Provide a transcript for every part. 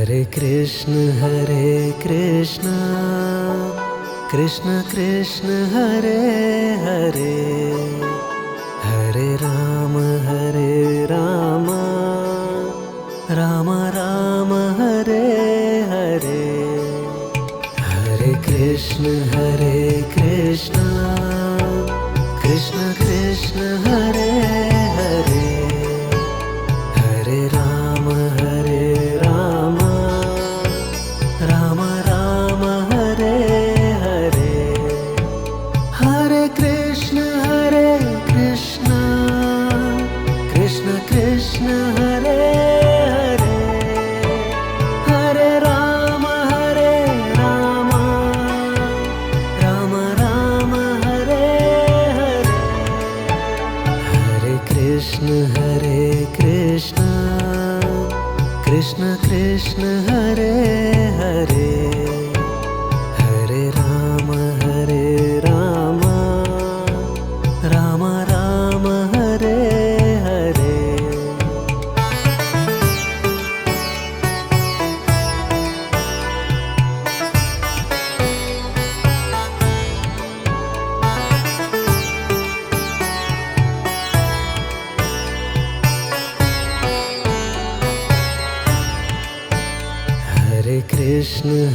Hare Krishna Krishna Krishna Hare Hare Hare Ram Ram Ram Hare Hare Hare Krishna Krishna Krishna Hare Hare Hare Ram Ram Ram Hare Hare Hare Krishna Krishna Krishna Hare Hare Hare Ram Ram Ram Hare Hare Hare Krishna Krishna Krishna Hare Hare Hare Ram Ram Ram Hare Hare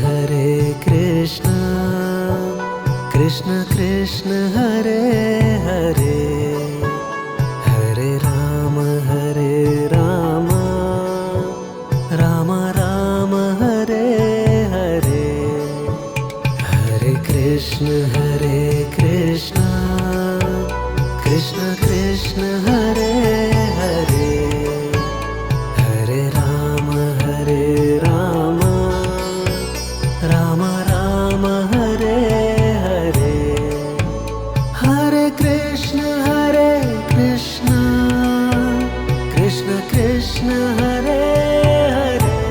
Hare Krishna Krishna Krishna Hare Hare Hare Ram Ram Ram Hare Hare Hare Krishna Krishna Krishna Hare Hare Hare Ram Ram Hare Hare Hare Krishna Krishna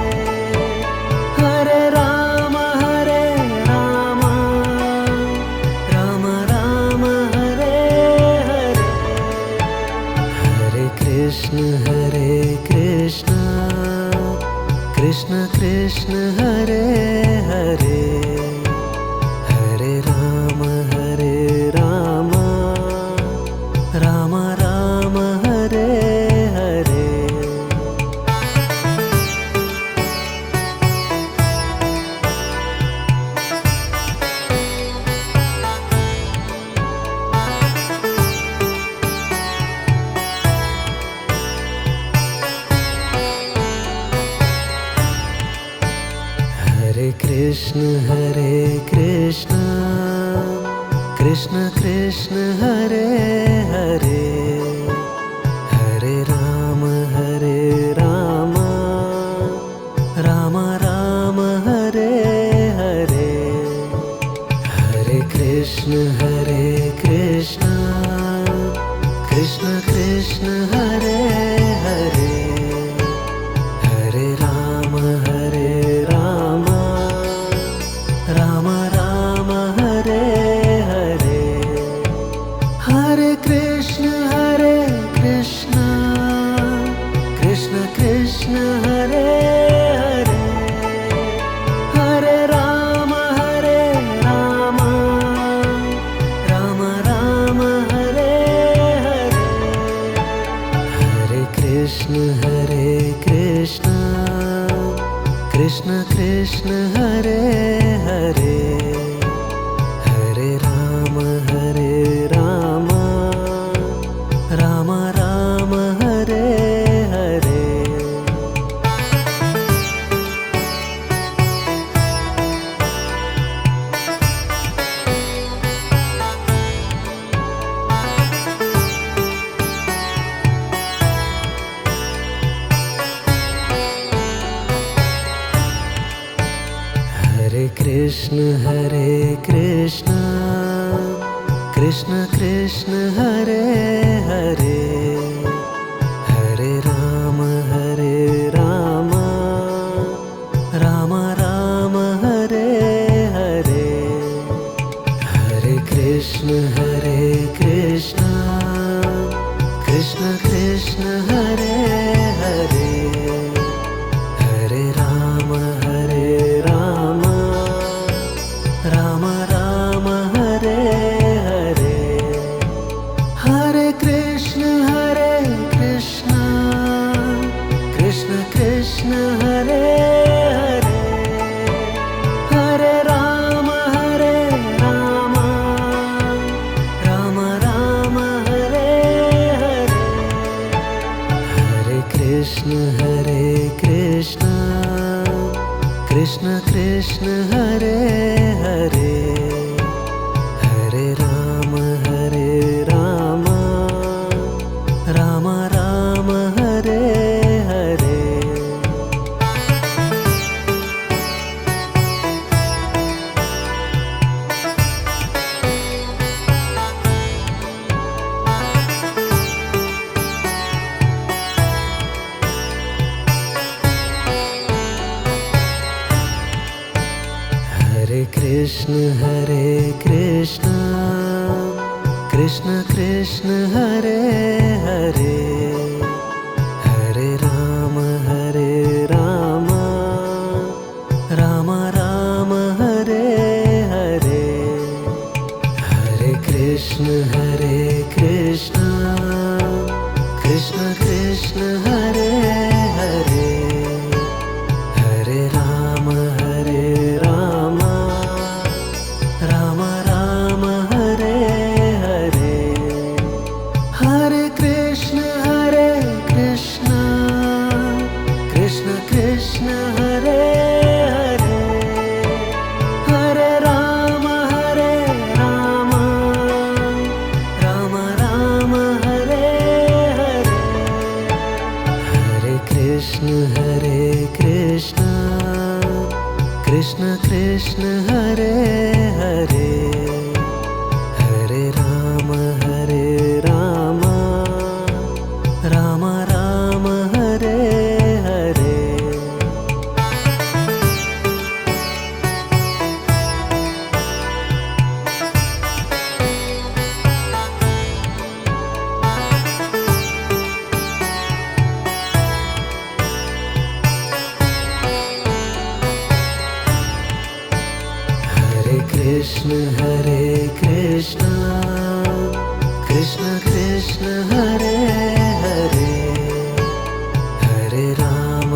Hare Hare Hare Ram Ram Hare Hare Hare Krishna Krishna Hare Hare Hare Ram Ram Hare Hare Hare Krishna Krishna Hare Hare Hare Ram Ram Hare Hare Hare Krishna Krishna Hare Hare Hare Ram Ram Hare Hare Hare Krishna Krishna Hare Hare Hare Ram Ram Hare Hare Hare Krishna Krishna Hare Hare Hare Ram Ram Hare Hare Hare Krishna Krishna Hare Hare Hare Ram Ram Hare Hare Hare Krishna Krishna Hare Hare Hare Ram Krishna Krishna Hare Hare Hare Ram Ram Ram Hare Hare Hare Krishna Krishna Krishna Hare Hare Hare Ram Ram Ram Hare Hare Hare Krishna Krishna Krishna Hare Hare Hare Ram Ram Ram Hare Hare Hare Krishna Krishna Hare Hare Hare Ram Ram Hare Hare Hare Krishna Krishna Hare Hare Hare Ram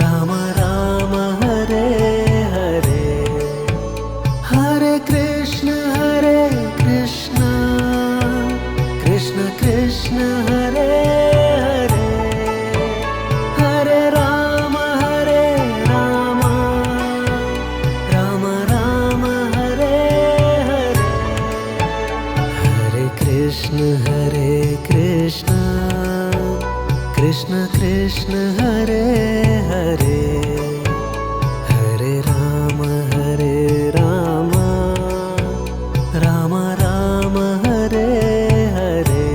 Ram Hare Hare Hare Krishna Krishna Krishna Hare Hare Hare Ram Ram Hare Hare Hare Krishna Krishna Hare Hare Hare Ram Ram Hare Hare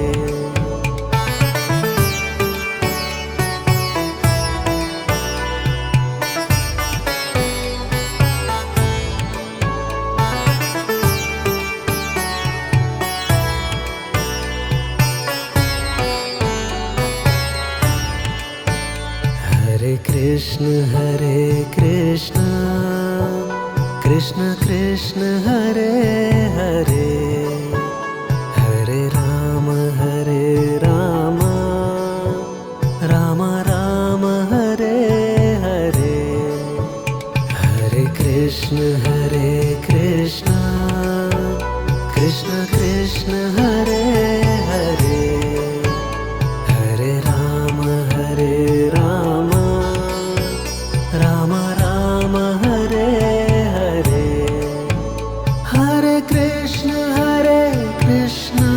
Hare Krishna Krishna Hare Hare Hare Ram Ram Hare Hare Hare Krishna Krishna Hare Hare Hare Ram Ram Hare Hare Hare Krishna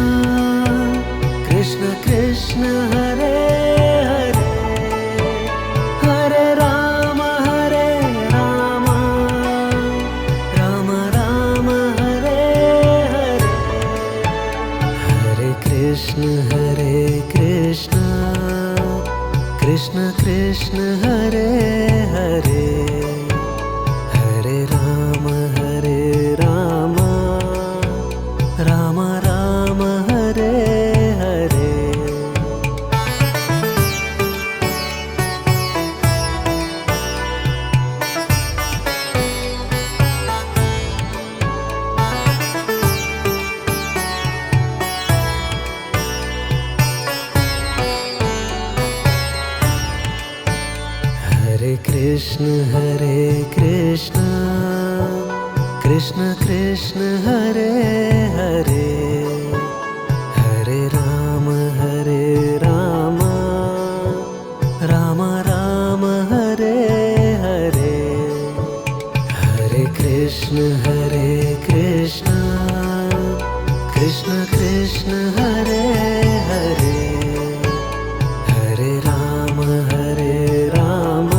Krishna Hare Hare Hare Ram Ram Hare Hare Hare Krishna Krishna Hare Hare Hare Ram Ram Hare Hare Hare Krishna Krishna Hare Hare Hare Ram Ram Hare Hare Hare Krishna Krishna Krishna Hare Hare Hare Ram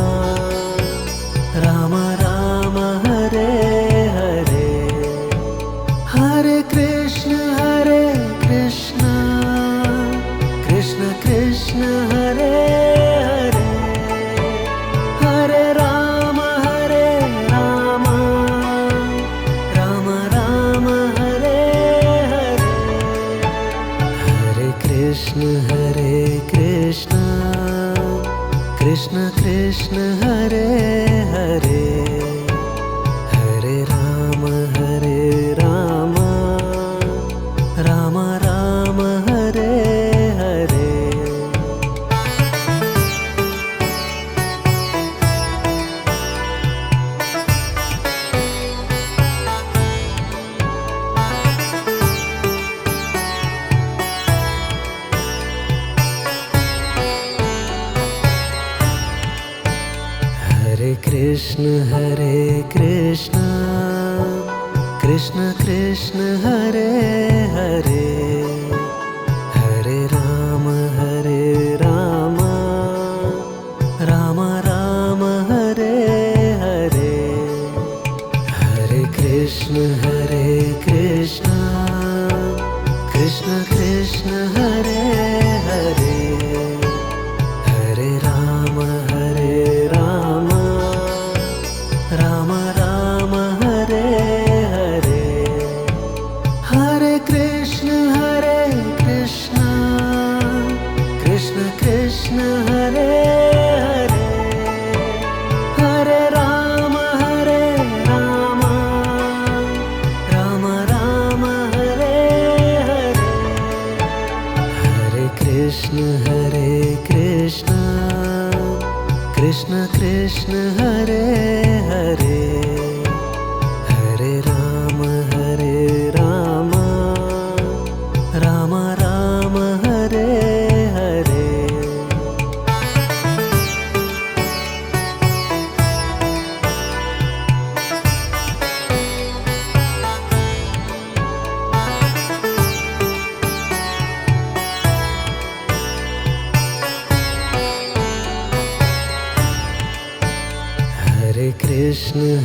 Ram Hare Hare Hare Krishna Krishna Hare Hare Hare Ram Ram Ram Krishna Hare Hare Hare Ram Ram Ram Hare Hare Hare Krishna Krishna Krishna Hare Hare Hare Ram Ram Ram Hare Hare Hare Krishna Krishna Krishna Hare Hare Hare Ram Ram Ram Hare Hare Hare Krishna Krishna Hare Hare Hare Ram Ram Hare Hare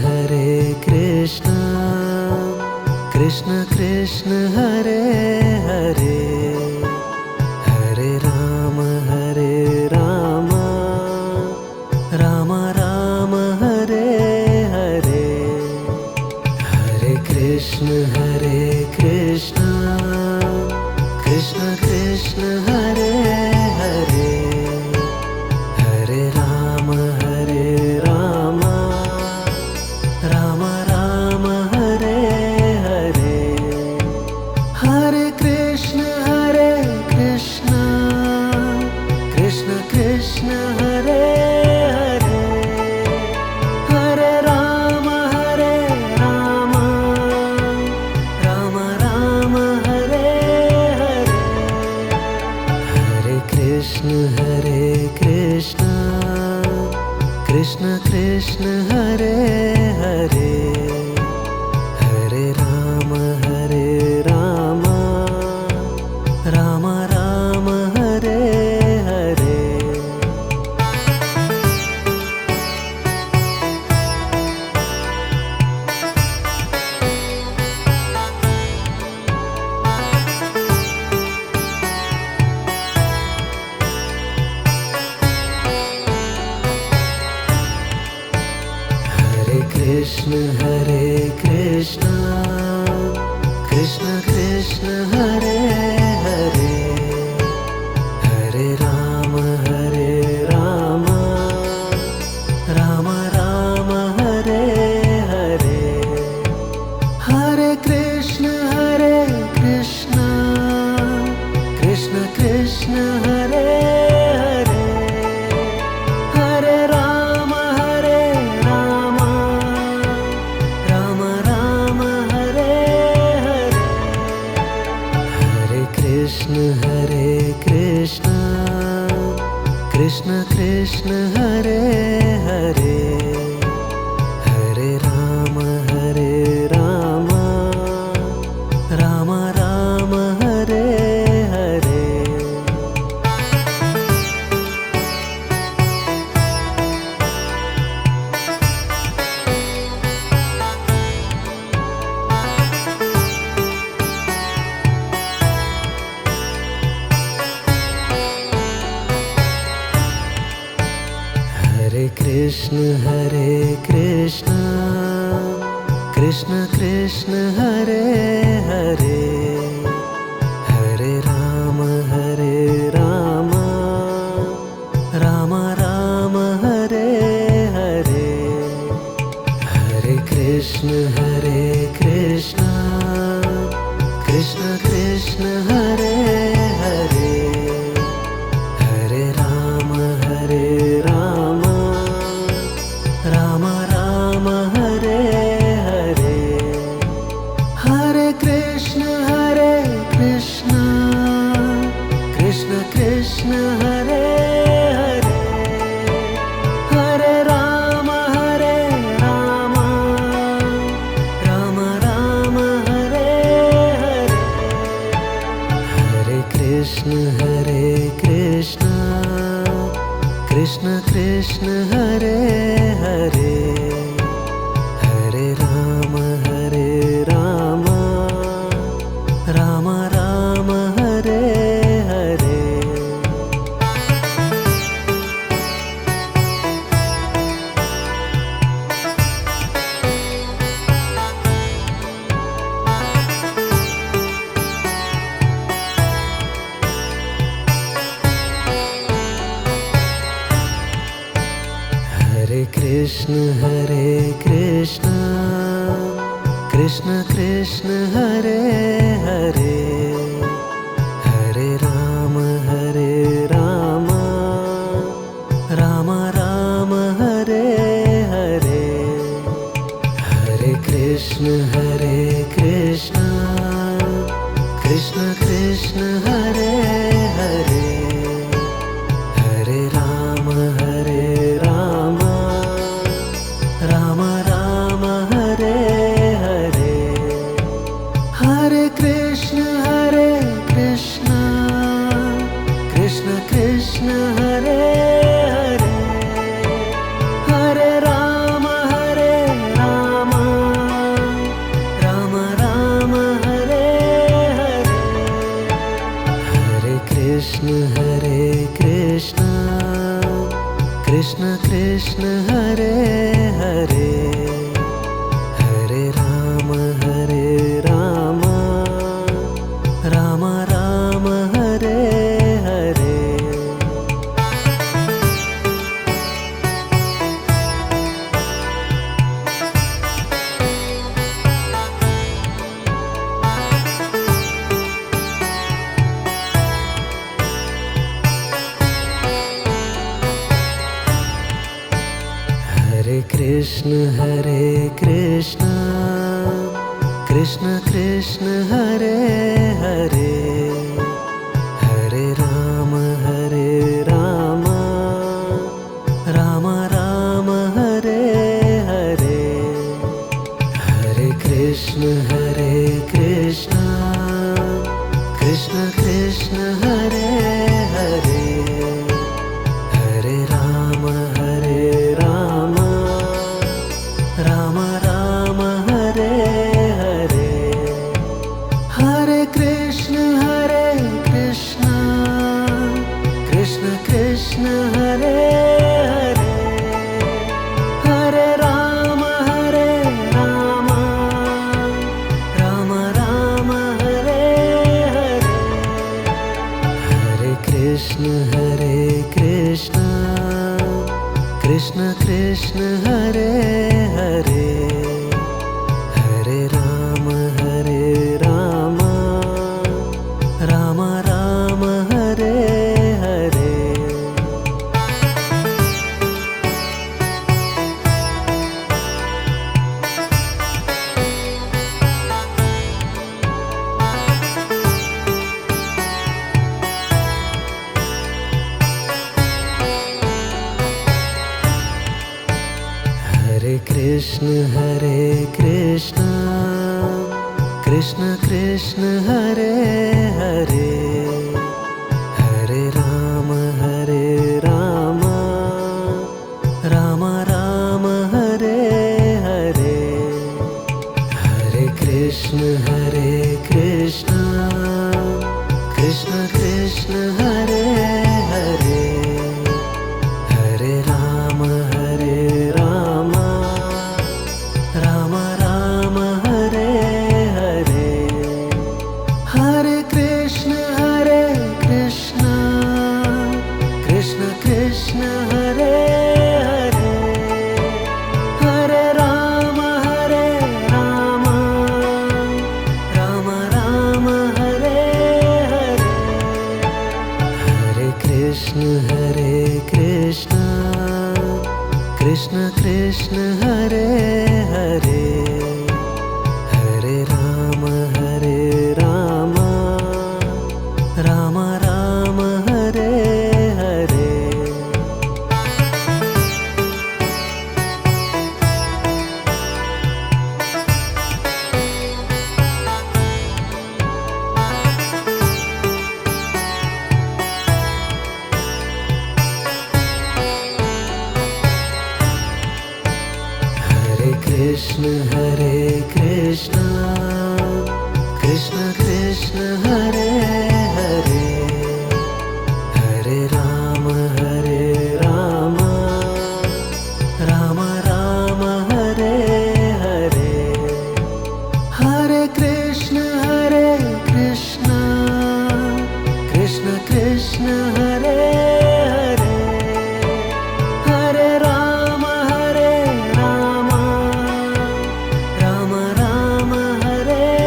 Hare Krishna Krishna Hare Hare Hare Ram Ram Hare Hare Hare Krishna Krishna Krishna Hare Hare Hare Ram Ram Hare Hare Hare Krishna Krishna Hare Hare Hare Ram Ram Hare Hare Hare Krishna Krishna Hare Hare Hare Ram Ram Hare Hare Hare Krishna Krishna Hare Hare Hare Ram Ram Hare Hare Hare Krishna Krishna Hare Hare Hare Ram Ram Hare Hare Hare Krishna Krishna Hare Hare Hare Ram Ram Hare Hare Hare Krishna Krishna Hare Hare Hare Ram Ram Hare Hare Hare Krishna Krishna Hare Hare Hare Ram Ram Hare Hare Hare Krishna Krishna Hare Hare Hare Ram Ram Krishna Hare Hare Hare Ram Ram Ram Hare Hare Hare Krishna Krishna Krishna Hare Hare Hare Ram Ram Ram Hare Hare Hare Krishna Krishna Krishna Hare Hare Hare Ram Ram Ram Hare Hare Hare Krishna Krishna Hare Hare Hare Ram Ram Ram Hare Hare Hare Krishna Krishna Hare Hare Hare Ram Ram Hare Hare Hare Krishna Krishna Krishna Hare Hare Hare Ram Ram Hare Hare Hare Krishna Krishna Hare Hare Hare Ram Ram Hare Hare Hare Krishna Krishna Hare Hare Hare Ram Ram Hare Hare Hare Krishna Krishna Hare Hare Hare Ram Ram Hare Hare Hare Krishna Krishna Krishna Hare Hare Hare Ram Ram Hare Hare Hare Krishna Krishna Hare Hare Hare Ram Ram Hare Hare Hare Krishna Krishna Hare Hare Hare Ram Ram Hare Hare Hare Krishna Krishna Hare Hare Hare Ram Ram Hare Hare Hare Krishna Krishna Hare Hare Hare Ram Ram Hare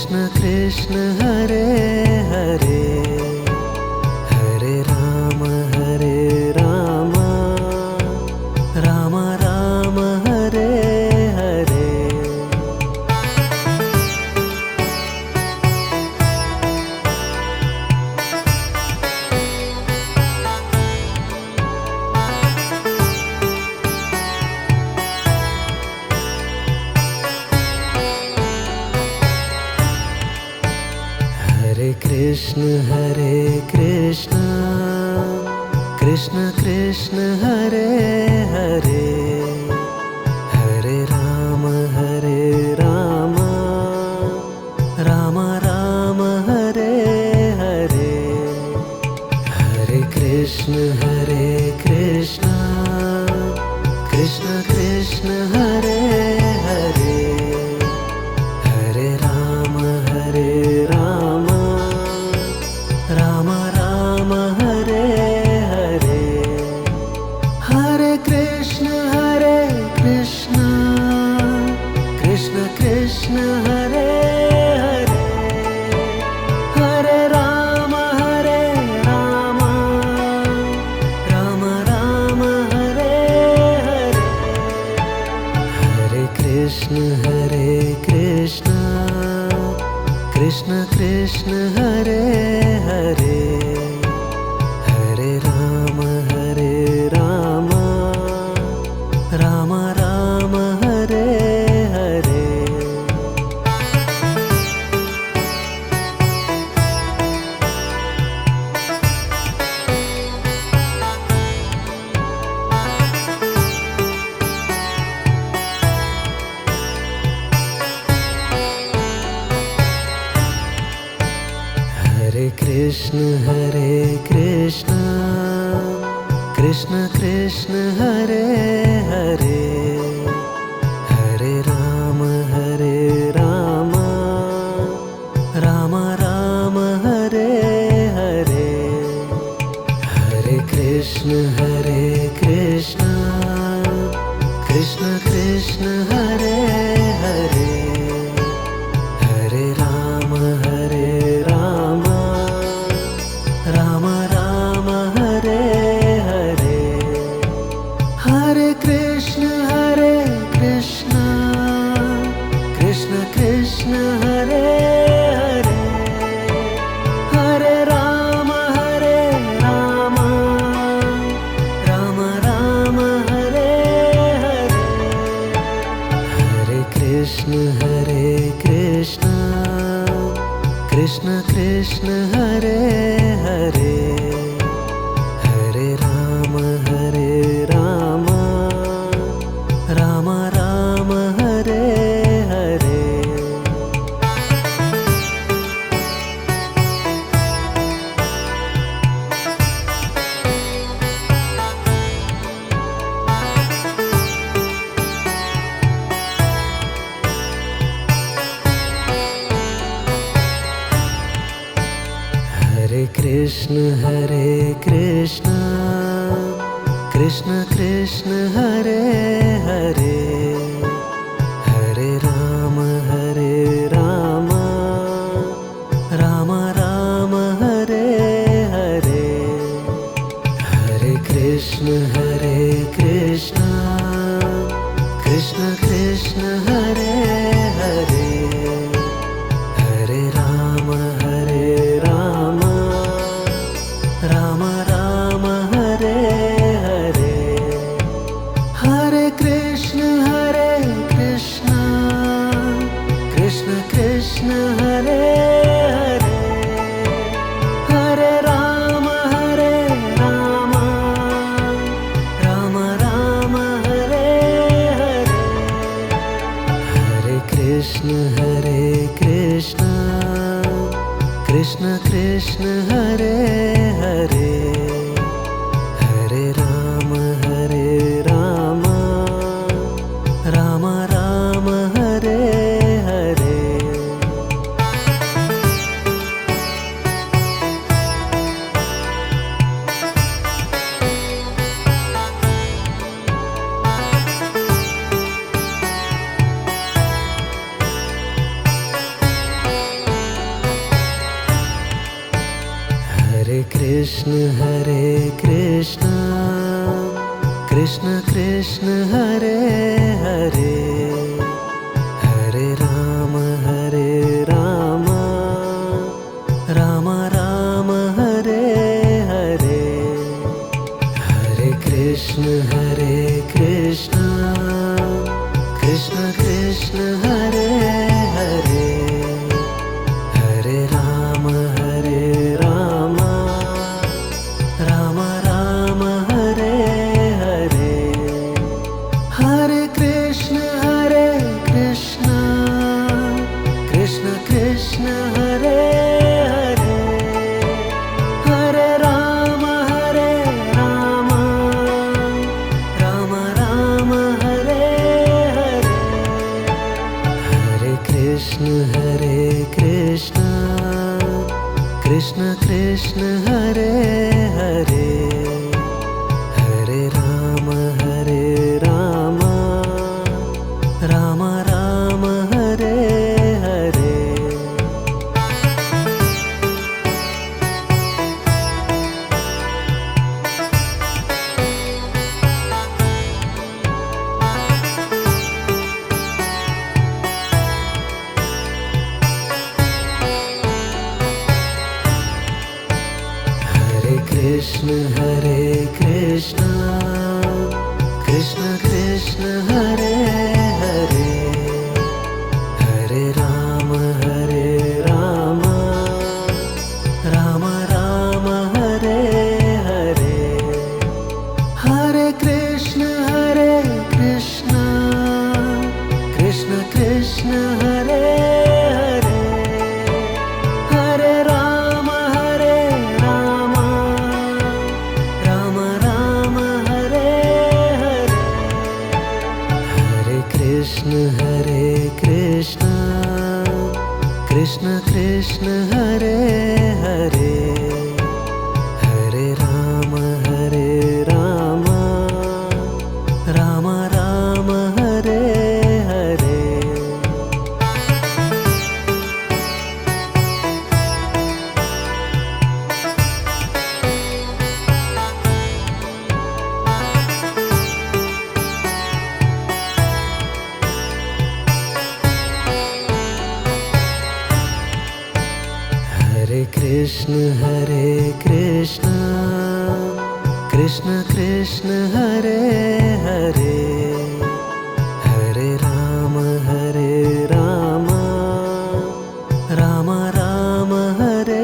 Krishna Krishna Hare Hare Hare Ram Ram Ram Hare Hare Hare Krishna Krishna Krishna Hare Hare Hare Ram Ram Ram Hare Hare Hare Krishna Krishna Krishna Hare Hare Hare Ram Ram Ram Hare Hare Hare Krishna Krishna Krishna Hare Hare Hare Ram Ram Ram Hare Hare Hare Krishna Krishna Krishna Hare Hare Hare Ram Ram Ram Hare Hare Hare Krishna Krishna Krishna Hare Hare Hare Ram Ram Ram Hare Hare Hare Krishna Krishna Krishna Hare Hare Hare Ram Ram Ram Hare Hare Hare Krishna Krishna Krishna Hare Hare Hare Ram Ram Ram Hare Hare Hare Krishna Krishna Krishna Hare Hare Hare Ram Ram Ram Hare Hare Hare Krishna Krishna Krishna Hare Hare Hare Ram Ram Ram Hare Hare Hare Krishna Krishna Krishna Hare Hare Hare Ram Ram Ram Hare Hare Hare Krishna Krishna Hare Hare Hare Ram Ram Ram Hare Hare Hare Krishna Krishna Krishna Hare Hare Hare Ram Ram Ram Hare Hare Hare Krishna Krishna Krishna Hare Hare Hare Ram Ram Ram Hare Hare Hare Krishna Krishna Hare Hare Hare Ram Ram Hare Hare Hare Krishna Krishna Hare Hare Hare Ram Ram Hare Hare Hare Krishna Krishna Krishna Hare Hare Hare Ram Ram Hare Hare Hare Krishna Krishna Hare Hare Hare Ram Ram Hare Hare Hare Krishna Krishna Hare Hare Hare Ram Ram Hare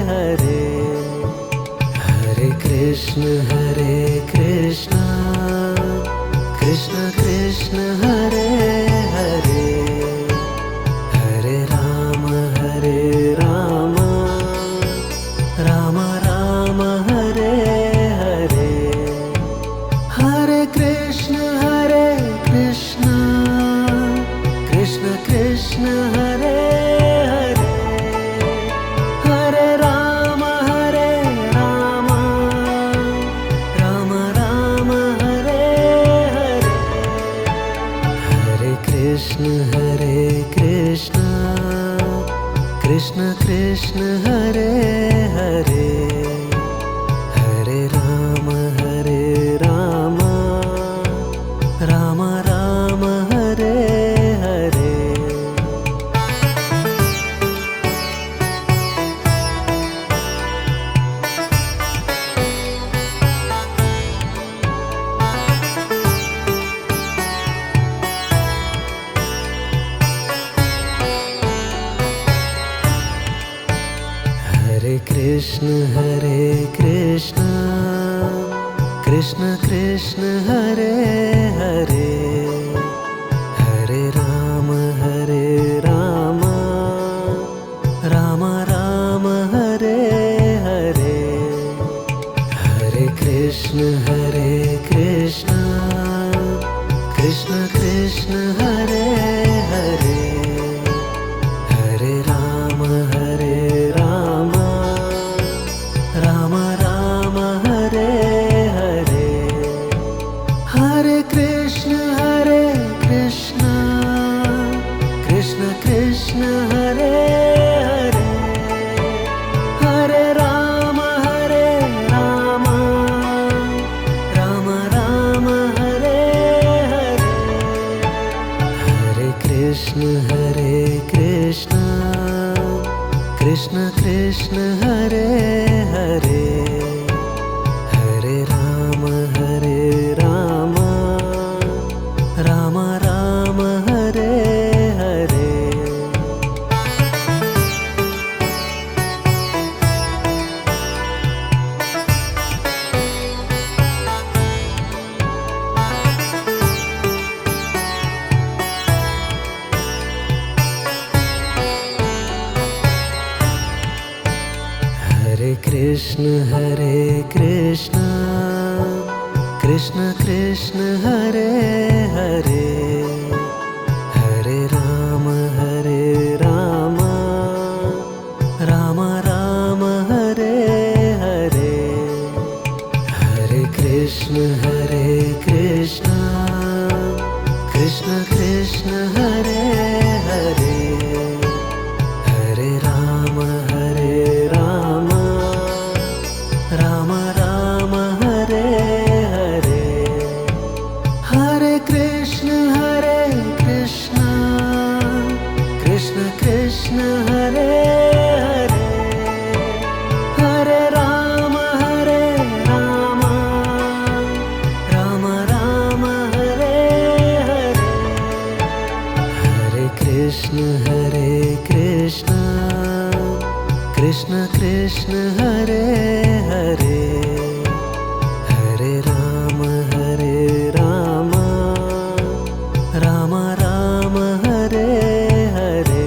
Hare Hare Krishna Krishna Hare Hare Hare Ram Ram Hare Hare Hare Krishna Krishna Hare Hare Hare Ram Ram Hare Hare Hare Krishna Krishna Hare Hare Hare Ram Ram Hare Hare Hare Krishna Krishna Hare Hare Hare Ram Ram Hare Hare Hare Krishna Krishna Hare Hare Hare Ram Ram Hare Hare Hare Krishna Krishna Hare Hare Hare Ram Ram Ram Hare Krishna Hare Hare Hare Ram Ram Ram Hare Hare Hare Krishna Krishna Krishna Hare Hare Hare Ram Ram Ram Hare Hare Hare Krishna Krishna Krishna Hare Hare Hare Ram Ram Ram Hare Hare Hare Krishna Krishna Krishna Hare Hare Hare Ram Ram Ram Hare Hare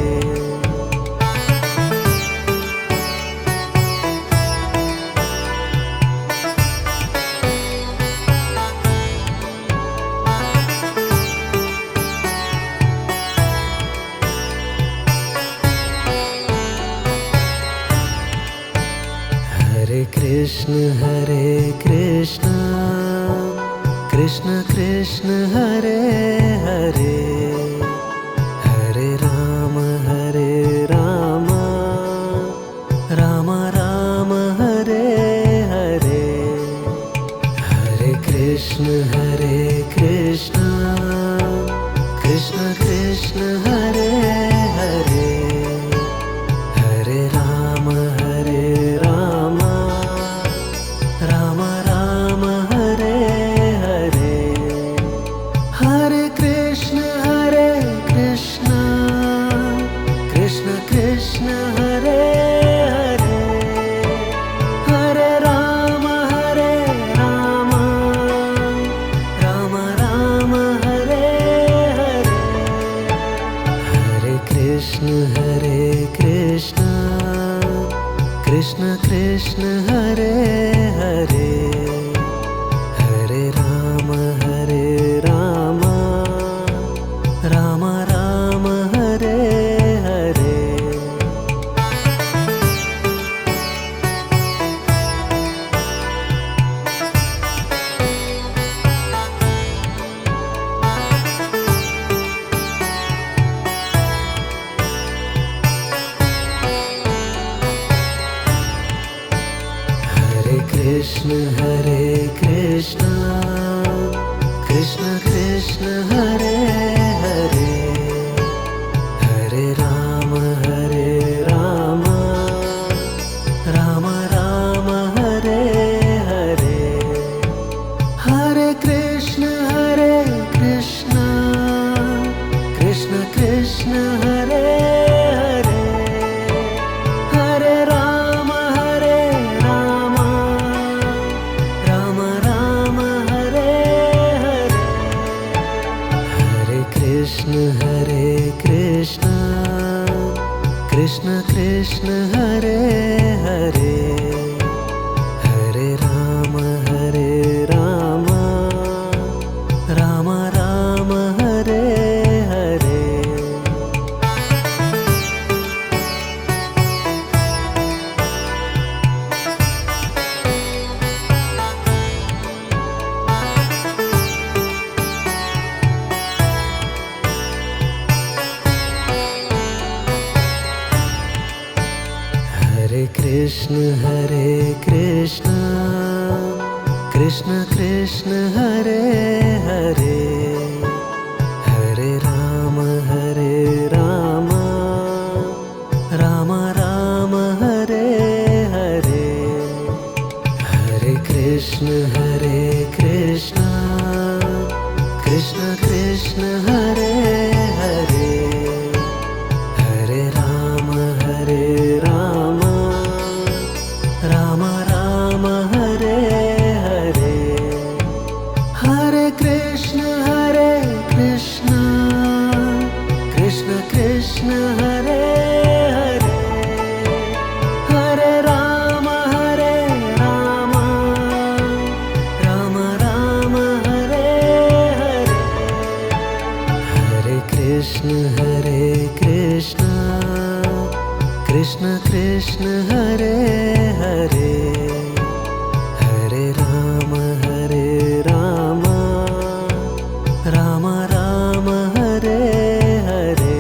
Hare Krishna Krishna Krishna Hare Hare Hare Ram Ram Ram Hare Hare Hare Krishna Krishna Krishna Hare Hare Hare Ram Ram Hare Hare Hare Krishna Krishna Krishna Hare Hare Hare Ram Ram Ram Hare Hare Hare Krishna Krishna Krishna Hare Hare Hare Ram Ram Ram Hare Hare Hare Krishna Krishna Krishna Hare Hare Hare Ram Ram Hare Hare Hare Krishna Krishna Krishna Hare Hare Hare Ram Ram Hare Hare Hare Krishna Krishna Krishna Hare Hare Hare Ram Ram Ram Hare Hare Hare Krishna Krishna Krishna Hare Hare Hare Ram Ram Hare Hare Hare Krishna Krishna Krishna Hare Hare Hare Ram Ram Hare Hare Hare Krishna Krishna Hare Hare Hare Ram Ram Hare Krishna Krishna Hare Hare Hare Ram Ram Ram Hare Hare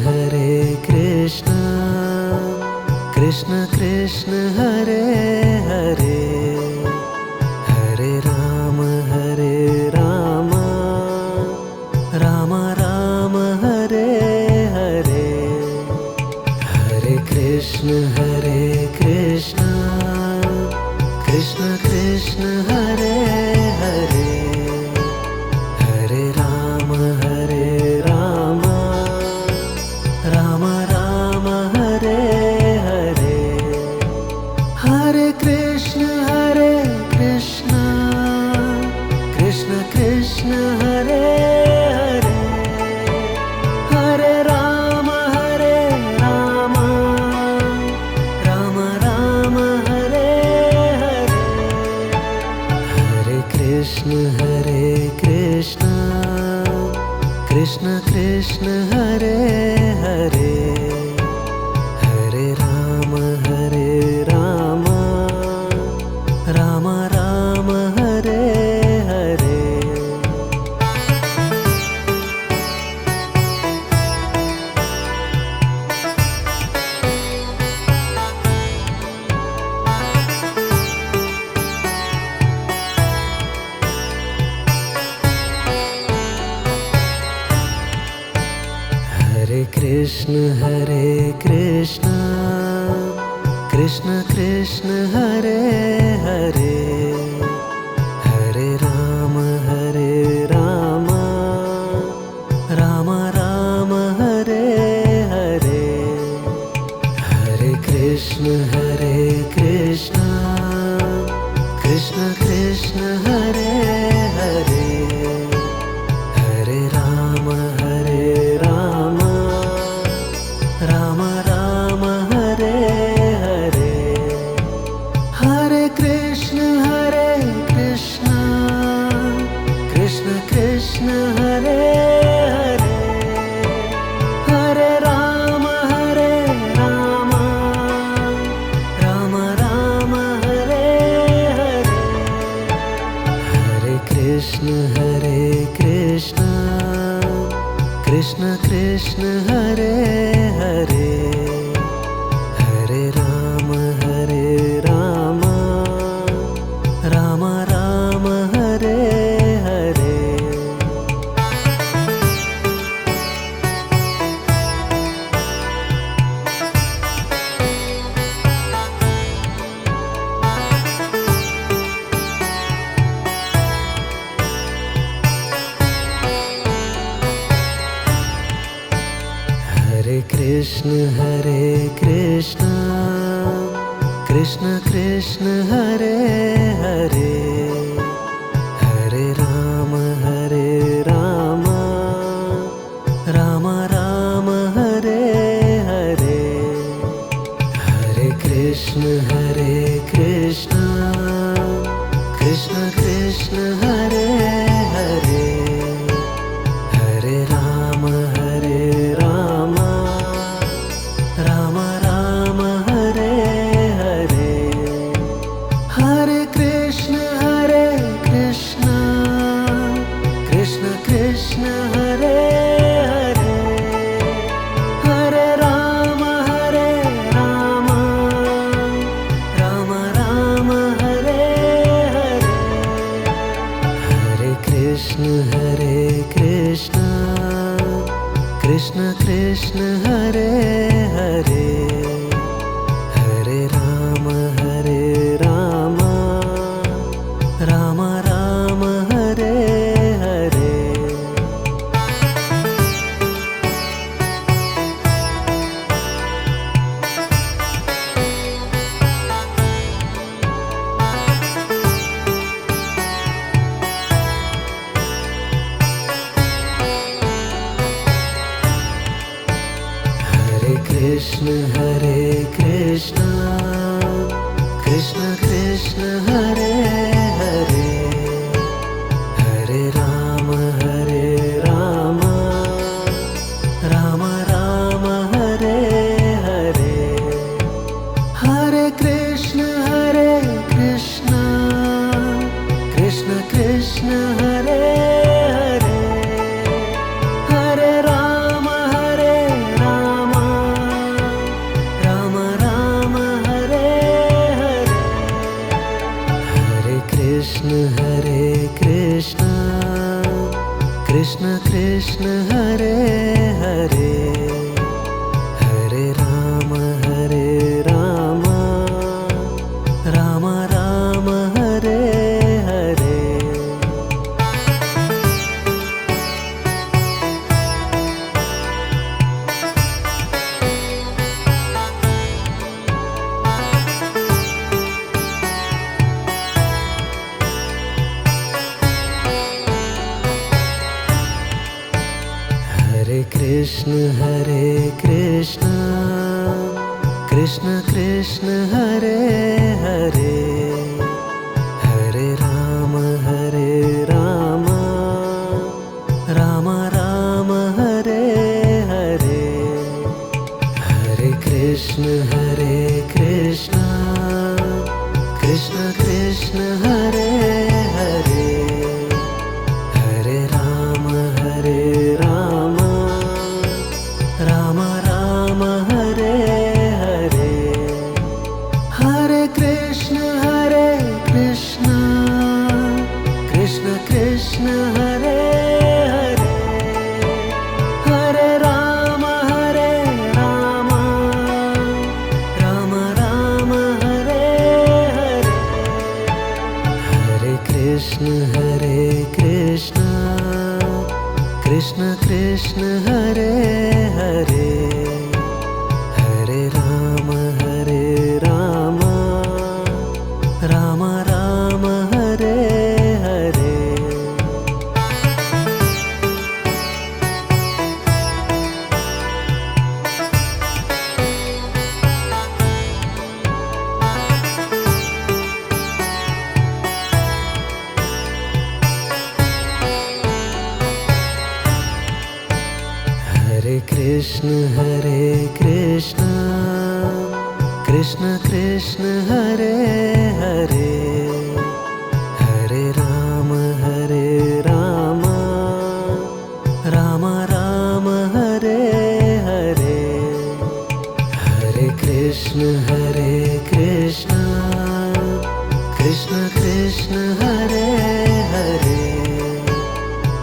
Hare Krishna Krishna Krishna Hare Hare Hare Ram Ram Ram Hare Hare Hare Krishna Krishna Krishna Hare Hare Hare Ram Ram Ram Hare Hare Hare Krishna Krishna Krishna Hare Hare Hare Ram Ram Ram Hare Hare Hare Krishna Krishna Krishna Hare Hare Hare Ram Ram Ram Hare Hare Hare Krishna Krishna Krishna Hare Hare Hare Ram Ram Ram Hare Hare Hare Krishna Krishna Krishna Hare Hare Hare Ram Ram Ram Hare Hare Hare Krishna Krishna Krishna Hare Hare Hare Ram Ram Hare Hare Hare Krishna Krishna Krishna Hare Hare Hare Ram Ram Ram Hare Hare Hare Krishna Krishna Krishna Hare Hare Hare Ram Ram Ram Hare Hare Hare Krishna Krishna Krishna Hare Hare Hare Ram Ram Ram Hare Hare Hare Krishna Krishna Krishna Hare Hare Hare Ram Ram Ram Hare Hare Hare Krishna Krishna Krishna Hare Hare Hare Ram Krishna Hare Hare Hare Ram Ram Ram Hare Hare Hare Krishna Krishna Krishna Hare Hare Hare Ram Ram Ram Hare Hare Hare Krishna Krishna Krishna Hare Hare Hare Ram Ram Hare Hare Hare Krishna Krishna Krishna Hare Hare Hare Ram Ram Hare Hare Hare Krishna Krishna Krishna Hare Hare Hare Ram Ram Hare Hare Hare Krishna Krishna Krishna Hare Hare Hare Ram Ram Hare Hare Hare Krishna Krishna Hare Hare Hare Ram Ram Hare Hare Hare Krishna Krishna Hare Hare Hare Ram Ram Hare Hare Hare Krishna Krishna Krishna Hare Hare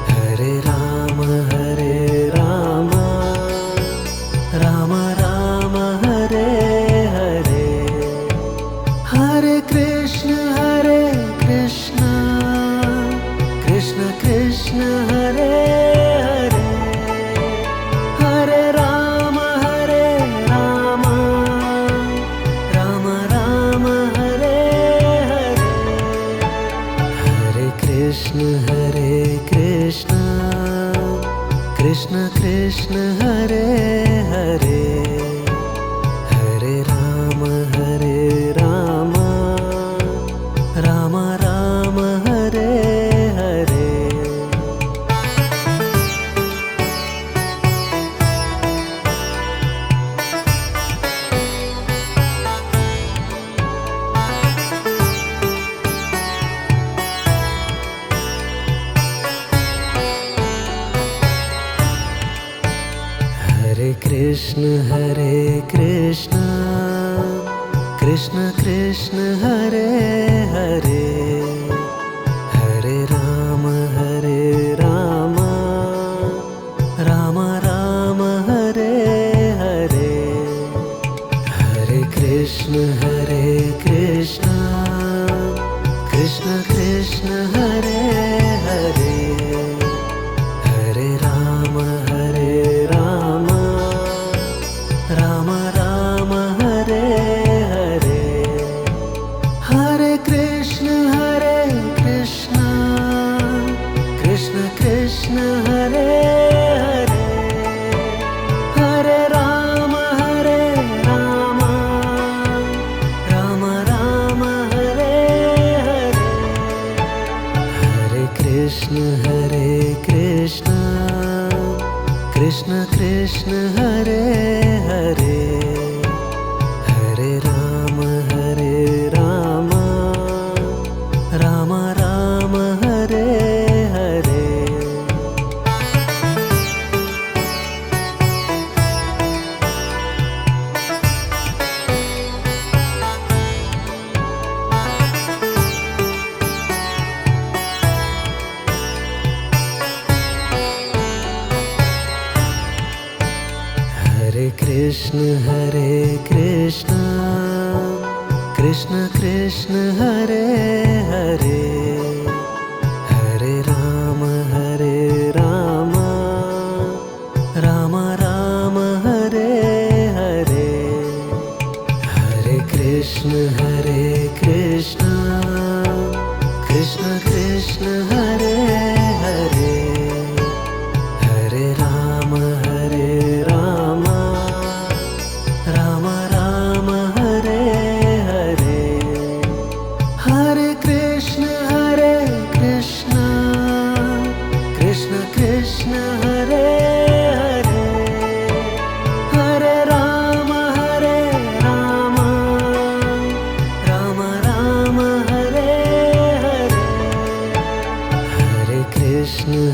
Hare Ram Ram Hare Hare Hare Krishna Krishna Krishna Hare Hare Hare Ram Ram Hare Hare Hare Krishna Krishna Hare Hare Hare Ram Ram Hare Hare Hare Krishna Krishna Hare Hare Hare Ram Ram Hare Hare Hare Krishna Krishna Krishna Hare Hare Hare Ram Ram Hare Hare Hare Krishna Krishna Hare Hare Hare Ram Ram Ram Hare Krishna Hare Hare Hare Ram Ram Ram Hare Hare Hare Krishna Krishna Krishna Hare Hare Hare Ram Ram Ram Hare Hare Hare Krishna Krishna Krishna Hare Hare Hare Ram Ram Ram Hare Hare Hare Krishna Krishna Krishna Hare Hare Hare Ram Ram Ram Hare Hare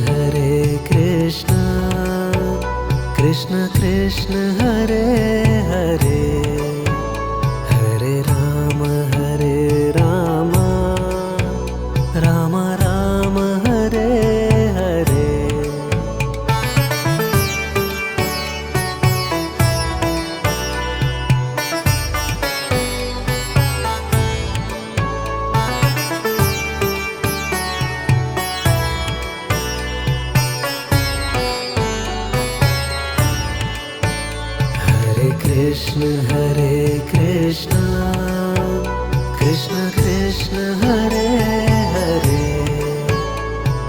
Hare Krishna Krishna Krishna Hare Hare Hare Ram Ram Ram Hare Hare Hare Krishna Krishna Krishna Hare Hare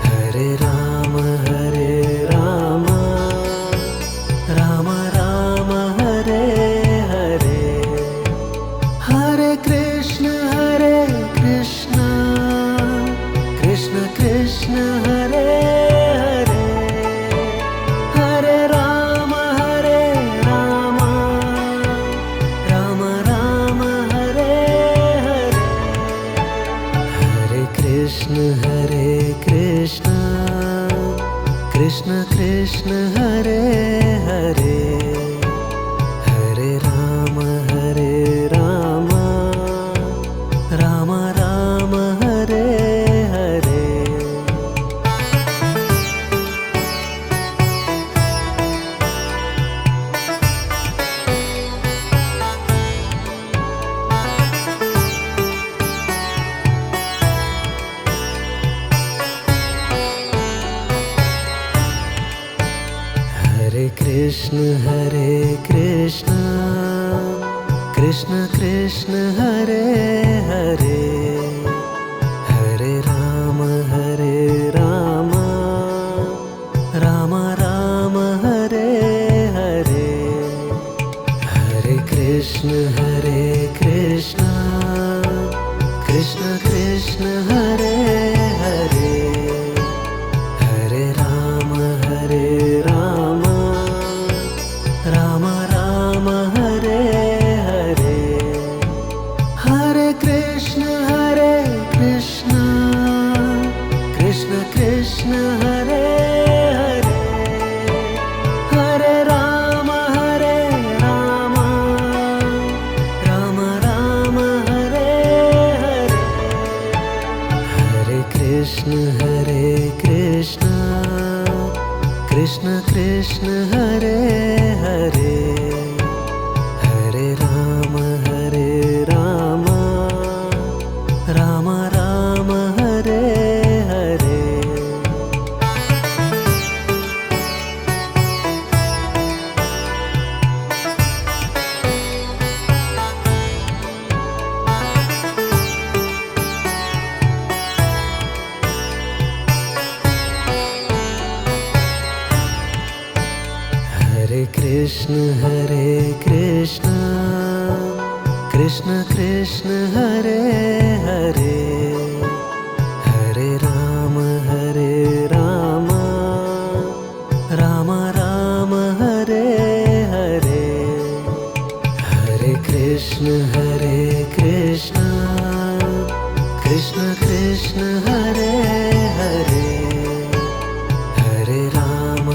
Hare Ram Ram Hare Hare Hare Krishna Krishna Krishna Hare Hare Hare Ram Ram Hare Hare Hare Krishna Krishna Krishna Hare Hare Hare Ram Ram Hare Hare Hare Krishna Krishna Krishna Hare Hare Hare Ram Ram Hare Hare Hare Krishna Krishna Krishna Hare Hare Hare Ram Ram Hare Hare Hare Krishna Krishna Krishna Hare Hare Hare Ram Ram Hare Hare Hare Krishna Krishna Krishna Hare Hare Hare Ram Ram Hare Hare Hare Krishna Krishna Krishna Hare Hare Krishna Krishna Hare Hare Hare Ram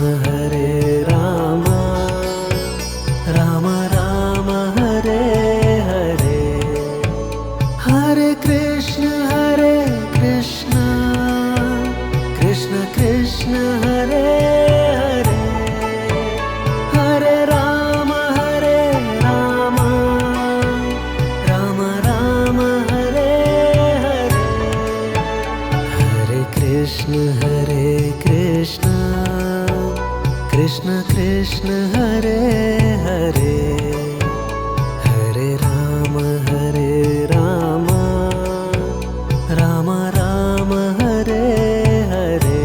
Ram Ram Hare Hare Hare Krishna Krishna Krishna Hare Hare Hare Ram Ram Ram Hare Hare Hare Krishna Krishna Krishna Hare Hare Hare Ram Ram Ram Hare Hare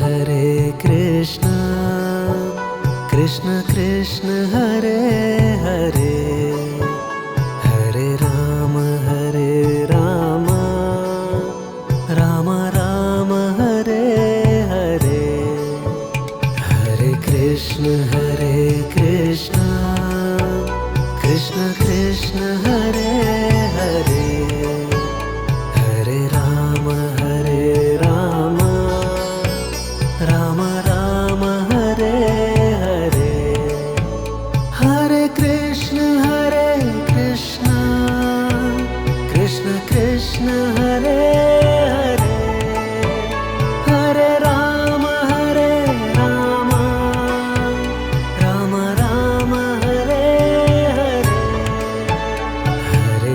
Hare Krishna Krishna Krishna Hare Hare Hare Ram Ram Ram Hare Hare Hare Krishna Krishna Krishna Hare Hare Hare Ram Ram Ram Hare Hare Hare Krishna Krishna Krishna Hare Hare Hare Ram Ram Ram Hare Hare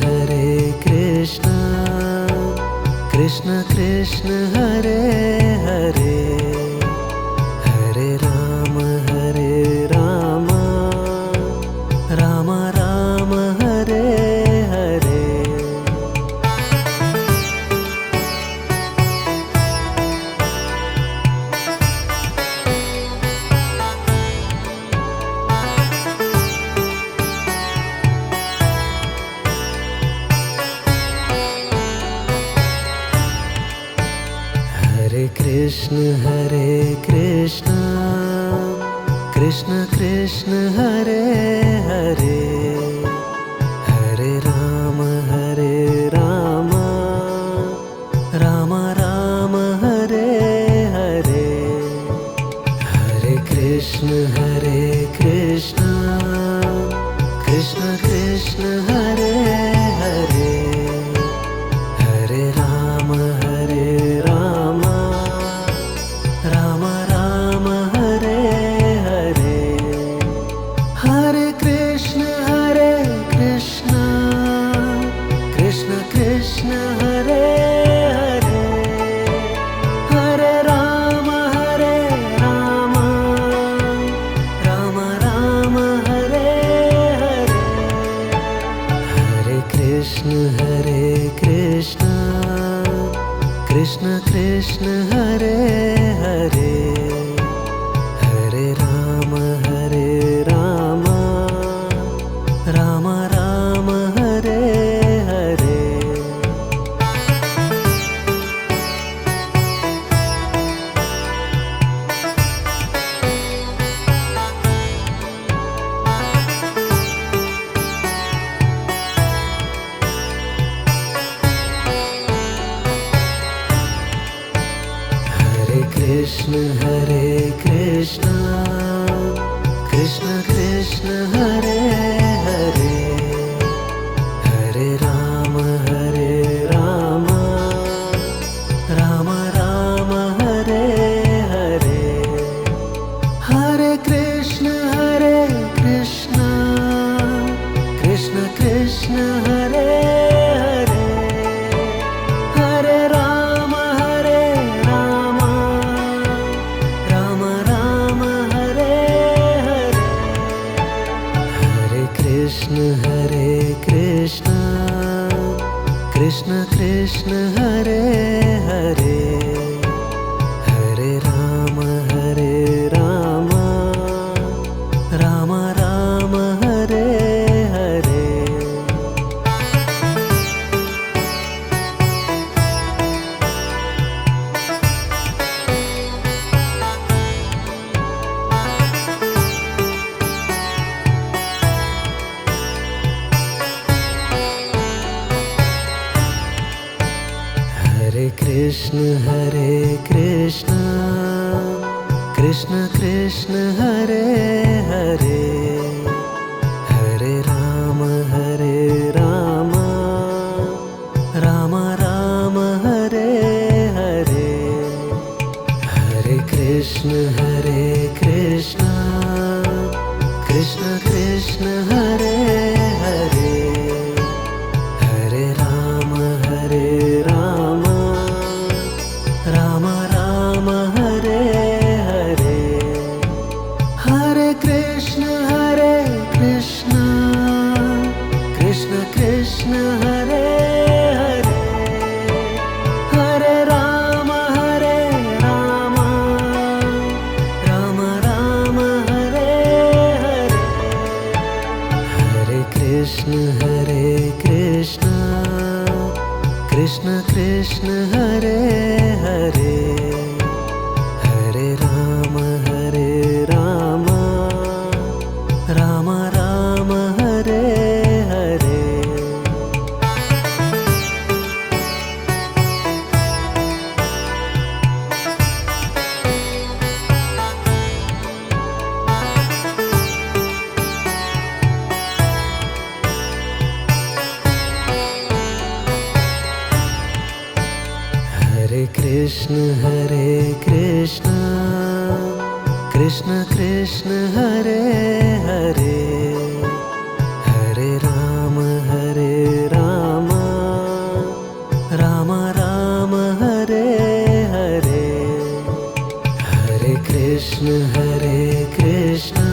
Hare Krishna Krishna Krishna Hare Hare Hare Ram Ram Ram Hare Hare Hare Krishna Krishna Krishna Hare Hare Hare Ram Ram Ram Hare Hare Hare Krishna Krishna Krishna Hare Hare Hare Ram Ram Hare Hare Hare Krishna Krishna Krishna Hare Hare Hare Ram Ram Hare Hare Hare Krishna Krishna Krishna Hare Hare Hare Ram Ram Ram Hare Hare Hare Krishna Krishna Krishna Hare Hare Hare Ram Ram Hare Hare Hare Krishna Krishna Krishna Hare Hare Hare Ram Ram Hare Hare Hare Krishna Krishna Krishna Hare Hare Hare Ram Ram Ram Krishna Hare Hare Hare Ram Ram Ram Hare Hare Hare Krishna Krishna Krishna Hare Hare Hare Ram Ram Ram Hare Hare Hare Krishna Krishna Krishna Hare Hare Hare Ram Ram Hare Hare Hare Krishna Krishna Krishna Hare Hare Hare Ram Ram Hare Hare Hare Krishna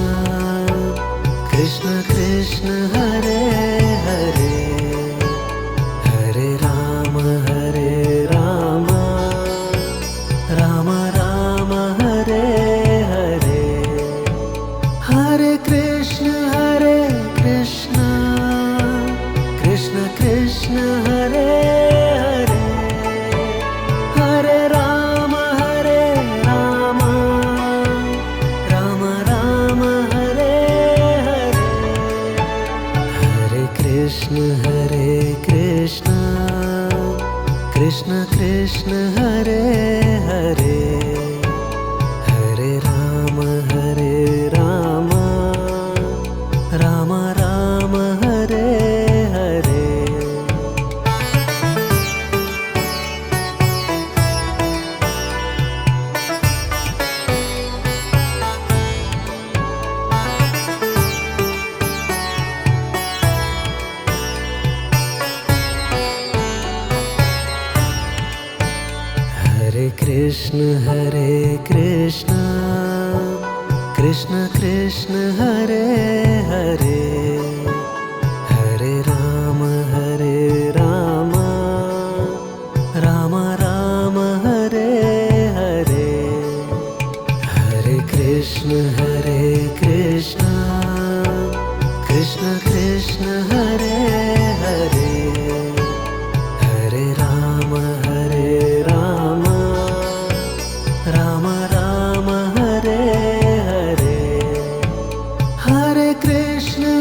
Krishna Krishna Hare Hare Hare Ram Ram Hare Hare Hare Krishna Krishna Krishna Hare Hare Hare Ram Ram Hare Hare Hare Krishna Krishna Hare Hare Hare Ram Ram Hare Hare Hare Krishna Krishna Hare Hare Hare Ram Ram Hare Hare Hare Krishna Krishna Krishna Hare Hare Hare Ram Ram Hare Hare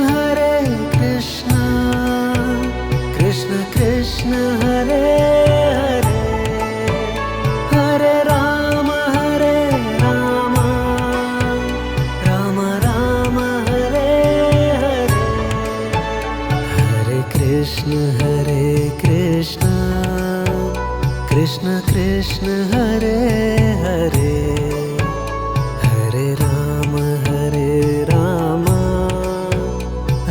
Hare Krishna Krishna Hare Hare Hare Ram Ram Hare Hare Hare Krishna Krishna Hare Hare Hare Ram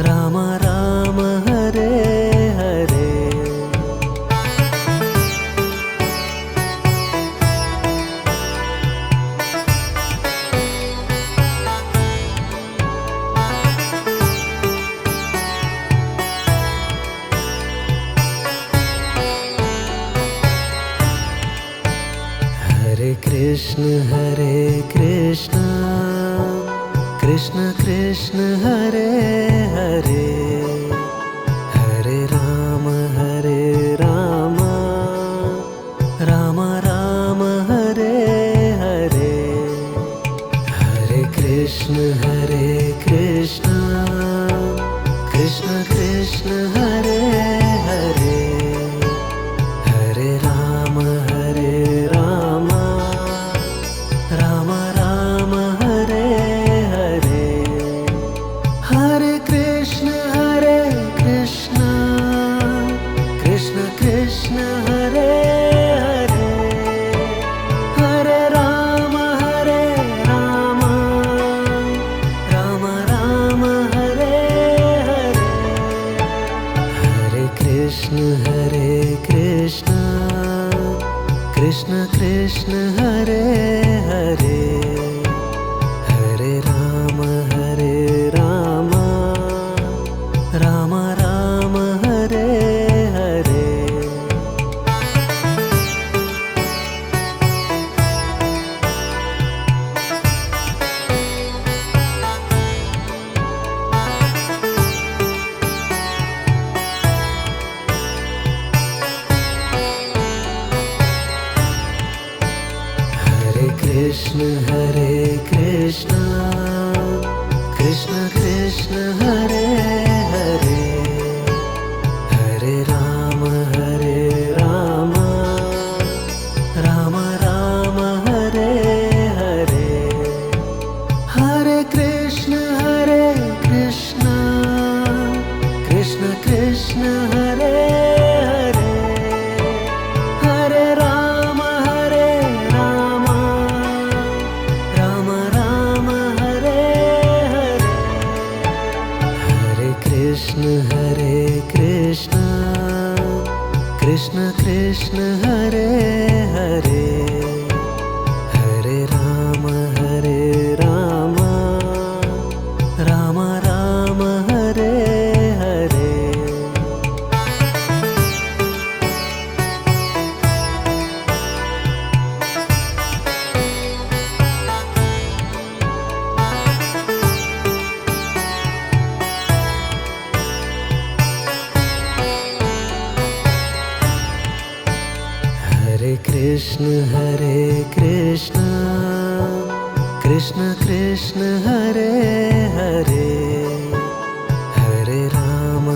Ram Hare Hare Hare Krishna Krishna Hare Hare Hare Ram Ram Hare Hare Hare Krishna Krishna Krishna Hare Hare Hare Ram Ram Hare Hare Hare Krishna Krishna Hare Hare Hare Ram Ram Ram Hare Krishna Hare Hare Hare Ram Ram Ram Hare Hare Krishna Hare Krishna Krishna Krishna Hare Hare Hare Ram Ram Ram Hare Hare Hare Krishna Krishna Krishna Hare Hare Hare Ram Ram Ram Hare Hare Hare Krishna Krishna Krishna Hare Hare Hare Ram Ram Ram Hare Hare Hare Krishna Krishna Krishna Hare Hare Hare Ram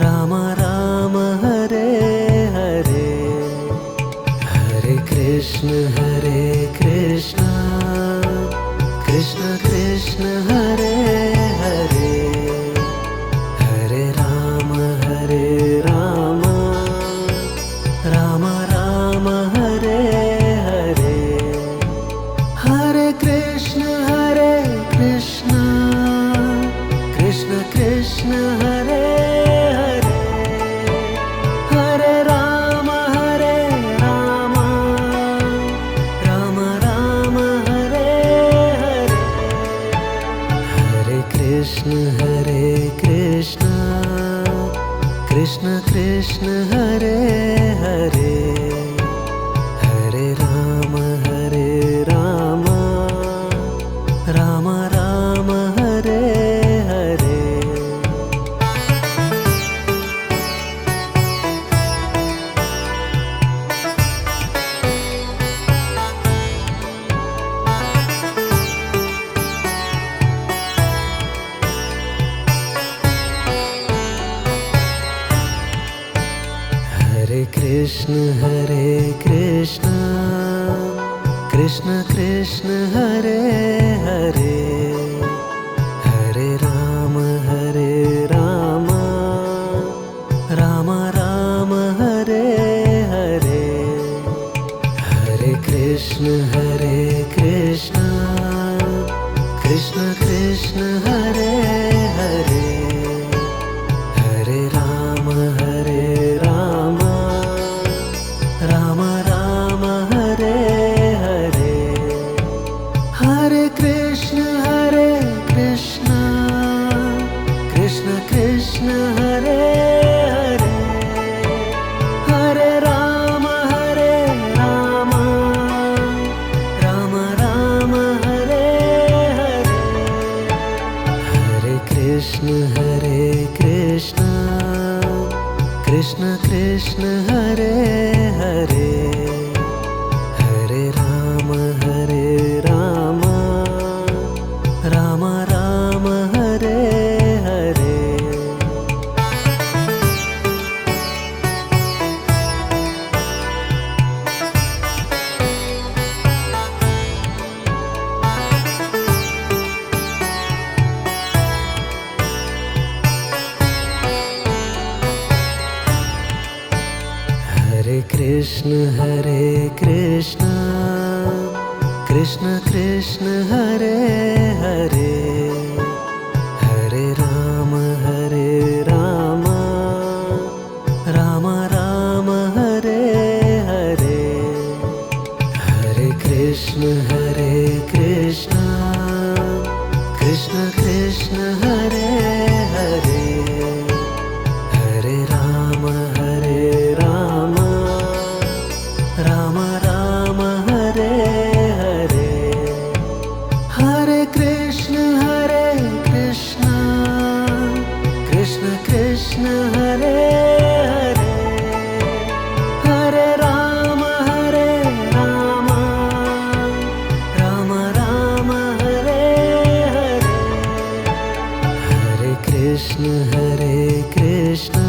Ram Ram Hare Hare Hare Krishna Krishna Krishna Hare Hare Hare Ram Ram Ram Hare Hare Hare Krishna Krishna Krishna Hare Hare Hare Ram Ram Ram Hare Hare Hare Krishna Krishna Krishna Hare Hare Hare Ram Ram Ram Hare Hare Hare Krishna Krishna Krishna Hare Hare Hare Ram Ram Ram Hare Hare Hare Krishna Krishna Krishna Hare Hare Hare Ram Ram Hare Hare Hare Krishna Krishna Krishna Hare Hare Hare Ram Ram Ram Hare Hare Hare Krishna Krishna Krishna Hare Hare Hare Ram Ram Ram Hare Hare Krishna Krishna Krishna Hare Hare Hare Ram Ram Ram Hare Krishna Krishna Hare Hare Hare Ram Ram Ram Hare Hare Hare Krishna Krishna Krishna Hare Hare Hare Ram Ram Ram Hare Hare Hare Krishna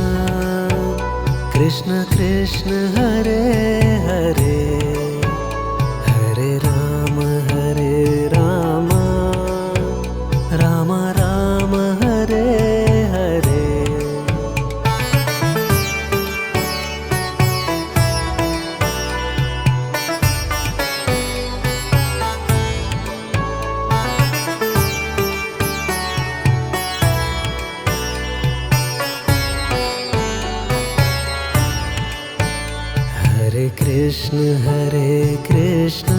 Krishna Krishna Hare Hare Hare Ram Ram Ram Hare Hare Hare Krishna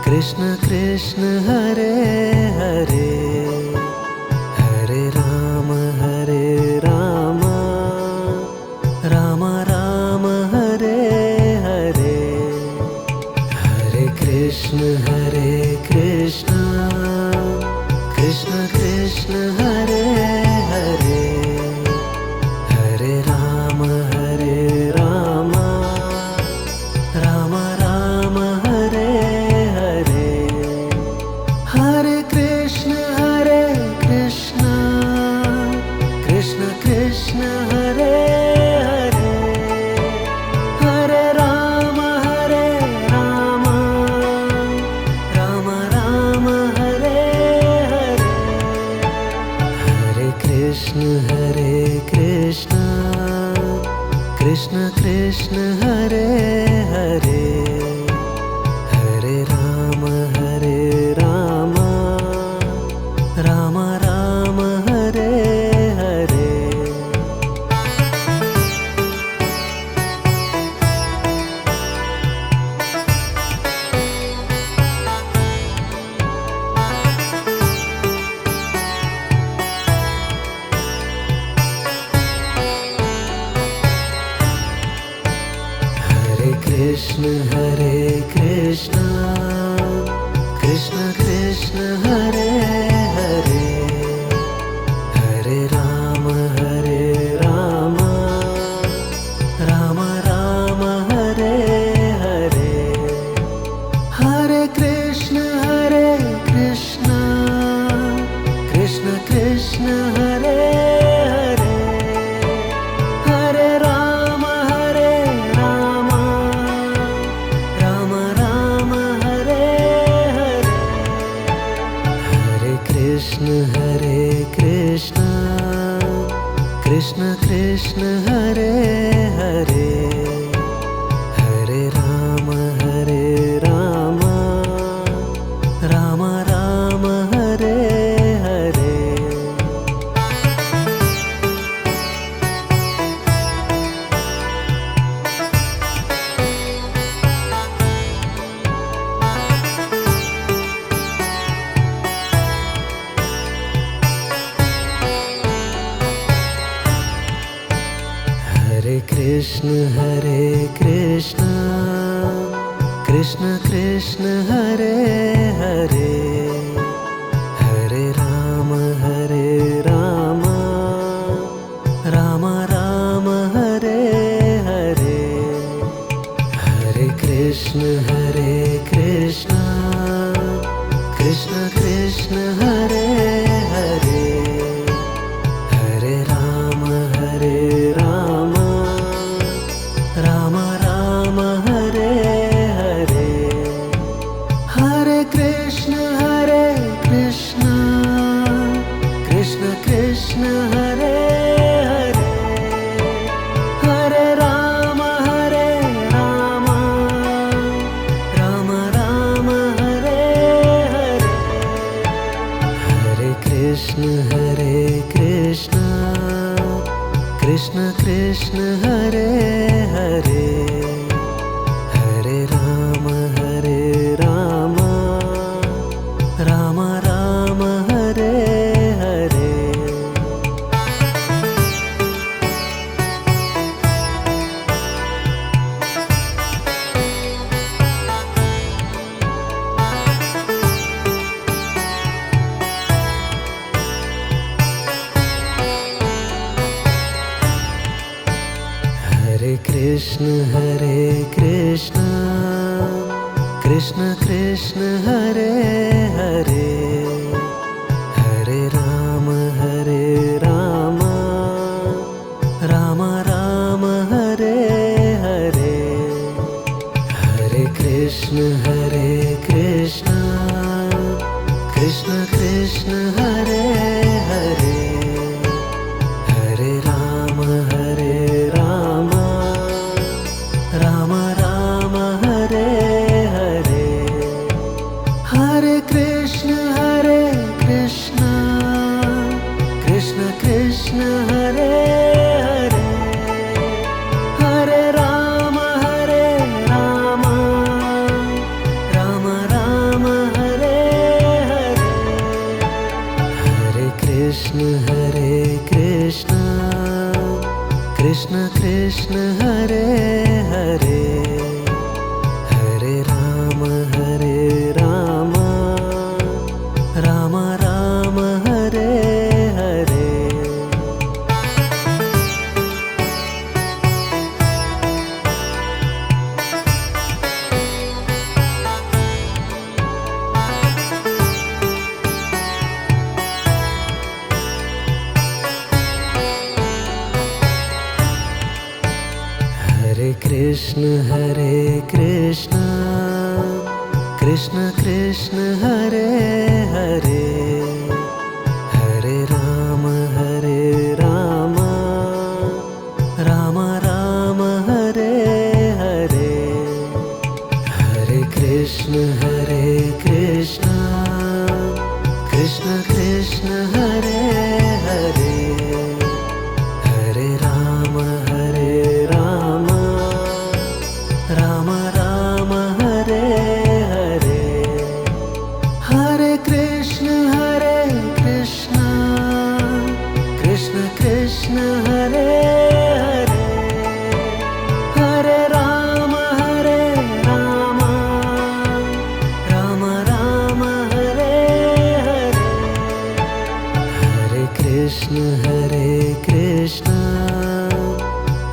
Krishna Krishna Hare Hare Hare Ram Ram Ram Hare Hare Hare Krishna Krishna Krishna Hare Hare Hare Ram Ram Ram Hare Hare Hare Krishna Krishna Krishna Hare Hare Hare Ram Ram Ram Hare Hare Hare Krishna Krishna Krishna Hare Hare Hare Ram Ram Ram Hare Hare Hare Krishna Krishna Krishna Hare Hare Hare Ram Ram Ram Hare Hare Hare Krishna Krishna Krishna Hare Hare Hare Ram Ram Ram Hare Hare Hare Krishna Krishna Krishna Hare Hare Hare Ram Ram Ram Hare Hare Hare Krishna Krishna Krishna Hare Hare Hare Ram Ram Ram Hare Hare Hare Krishna Krishna Krishna Hare Hare Hare Ram Ram Ram Hare Hare Hare Krishna Krishna Krishna Hare Hare Hare Ram Ram Ram Hare Hare Hare Krishna Krishna Krishna Hare Hare Hare Ram Ram Ram Krishna Hare Hare Hare Ram Ram Ram Hare Hare Hare Krishna Krishna Krishna Hare Hare Hare Ram Ram Ram Hare Hare Hare Krishna Krishna Krishna Hare Hare Hare Ram Ram Hare Hare Hare Krishna Krishna Krishna Hare Hare Hare Ram Ram Hare Hare Hare Krishna Krishna Krishna Hare Hare Hare Ram Ram Hare Hare Hare Krishna Krishna Krishna Hare Hare Hare Ram Ram Hare Hare Hare Krishna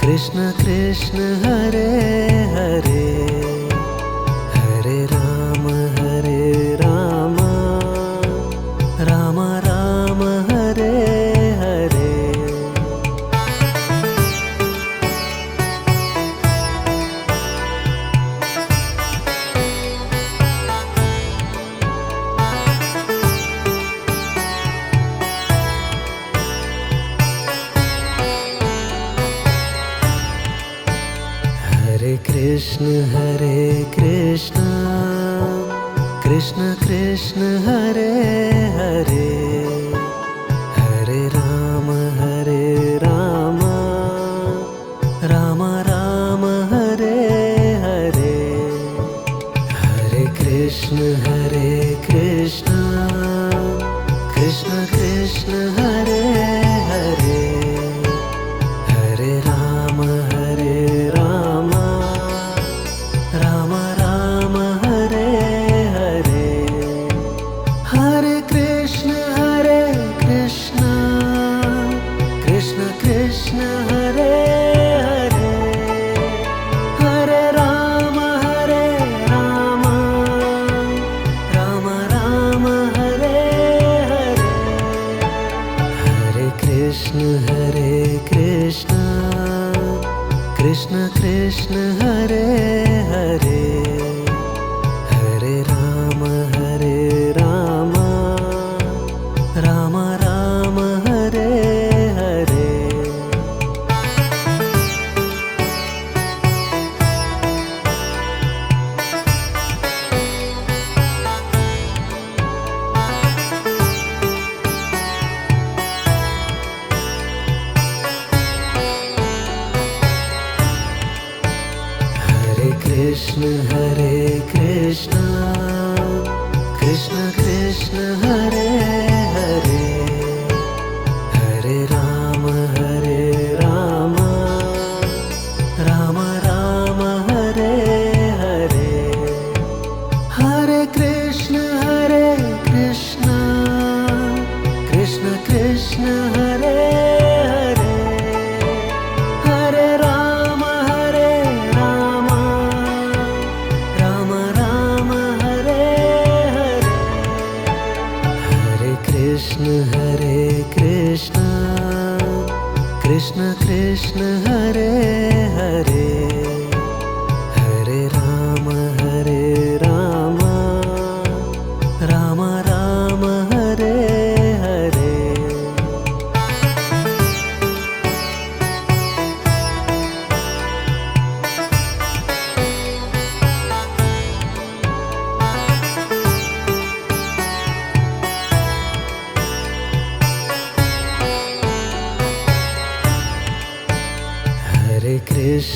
Krishna Krishna Hare Hare Hare Ram Ram Hare Hare Hare Krishna Krishna Krishna Hare Hare Hare Ram Ram Hare Hare Hare Krishna Krishna Krishna Hare Hare Hare Ram Ram Hare Hare Hare Krishna Krishna Krishna Hare Hare Hare Ram Ram Hare Hare Hare Krishna Krishna Krishna Hare Hare Hare Ram Ram Hare Hare Hare Krishna Krishna Krishna Hare Hare Hare Ram Ram Hare Hare Hare Krishna Krishna Krishna Hare Hare Hare Ram Ram Hare Hare Hare Krishna Krishna Krishna Hare Hare Hare Ram Ram Ram Hare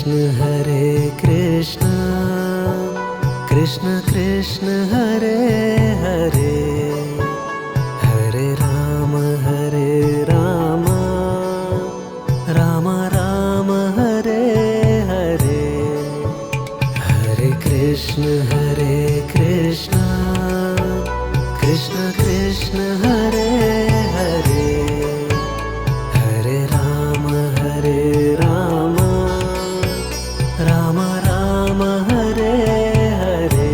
Krishna Krishna Krishna Hare Hare Hare Ram Ram Ram Hare Hare Hare Krishna Krishna Krishna Hare Hare Hare Ram Ram Ram Hare Hare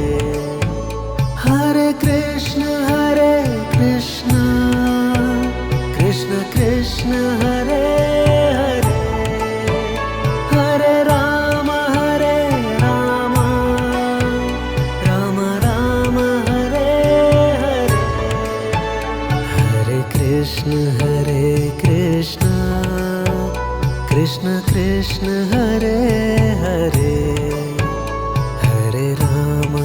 Hare Krishna Krishna Krishna Hare Hare Hare Ram Ram Ram Hare Hare Hare Krishna Krishna Krishna Hare Hare Hare Ram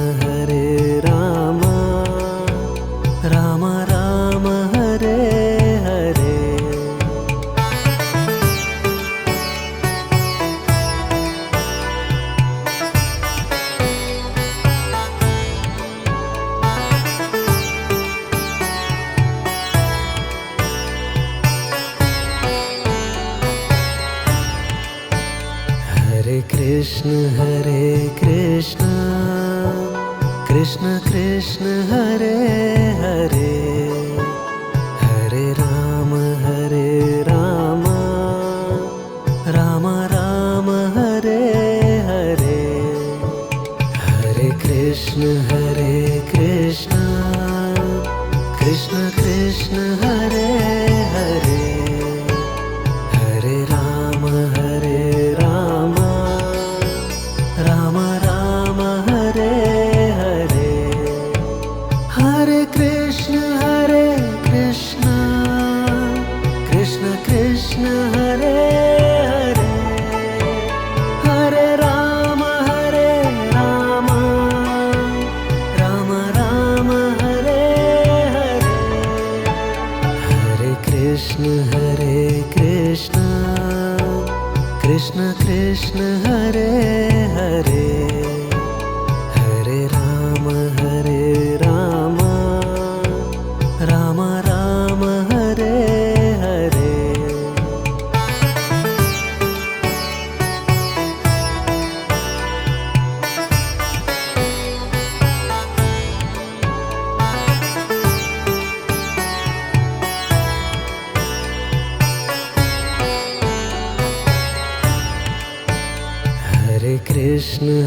Ram Hare Hare Hare Krishna Krishna Krishna Hare Hare Hare Ram Ram Hare Hare Hare Krishna Krishna Krishna Hare Hare Hare Ram Ram Hare Hare Hare Krishna Krishna Krishna Hare Hare Hare Ram Ram Hare Hare Hare Krishna Krishna Krishna Hare Hare Hare Ram Ram Hare Hare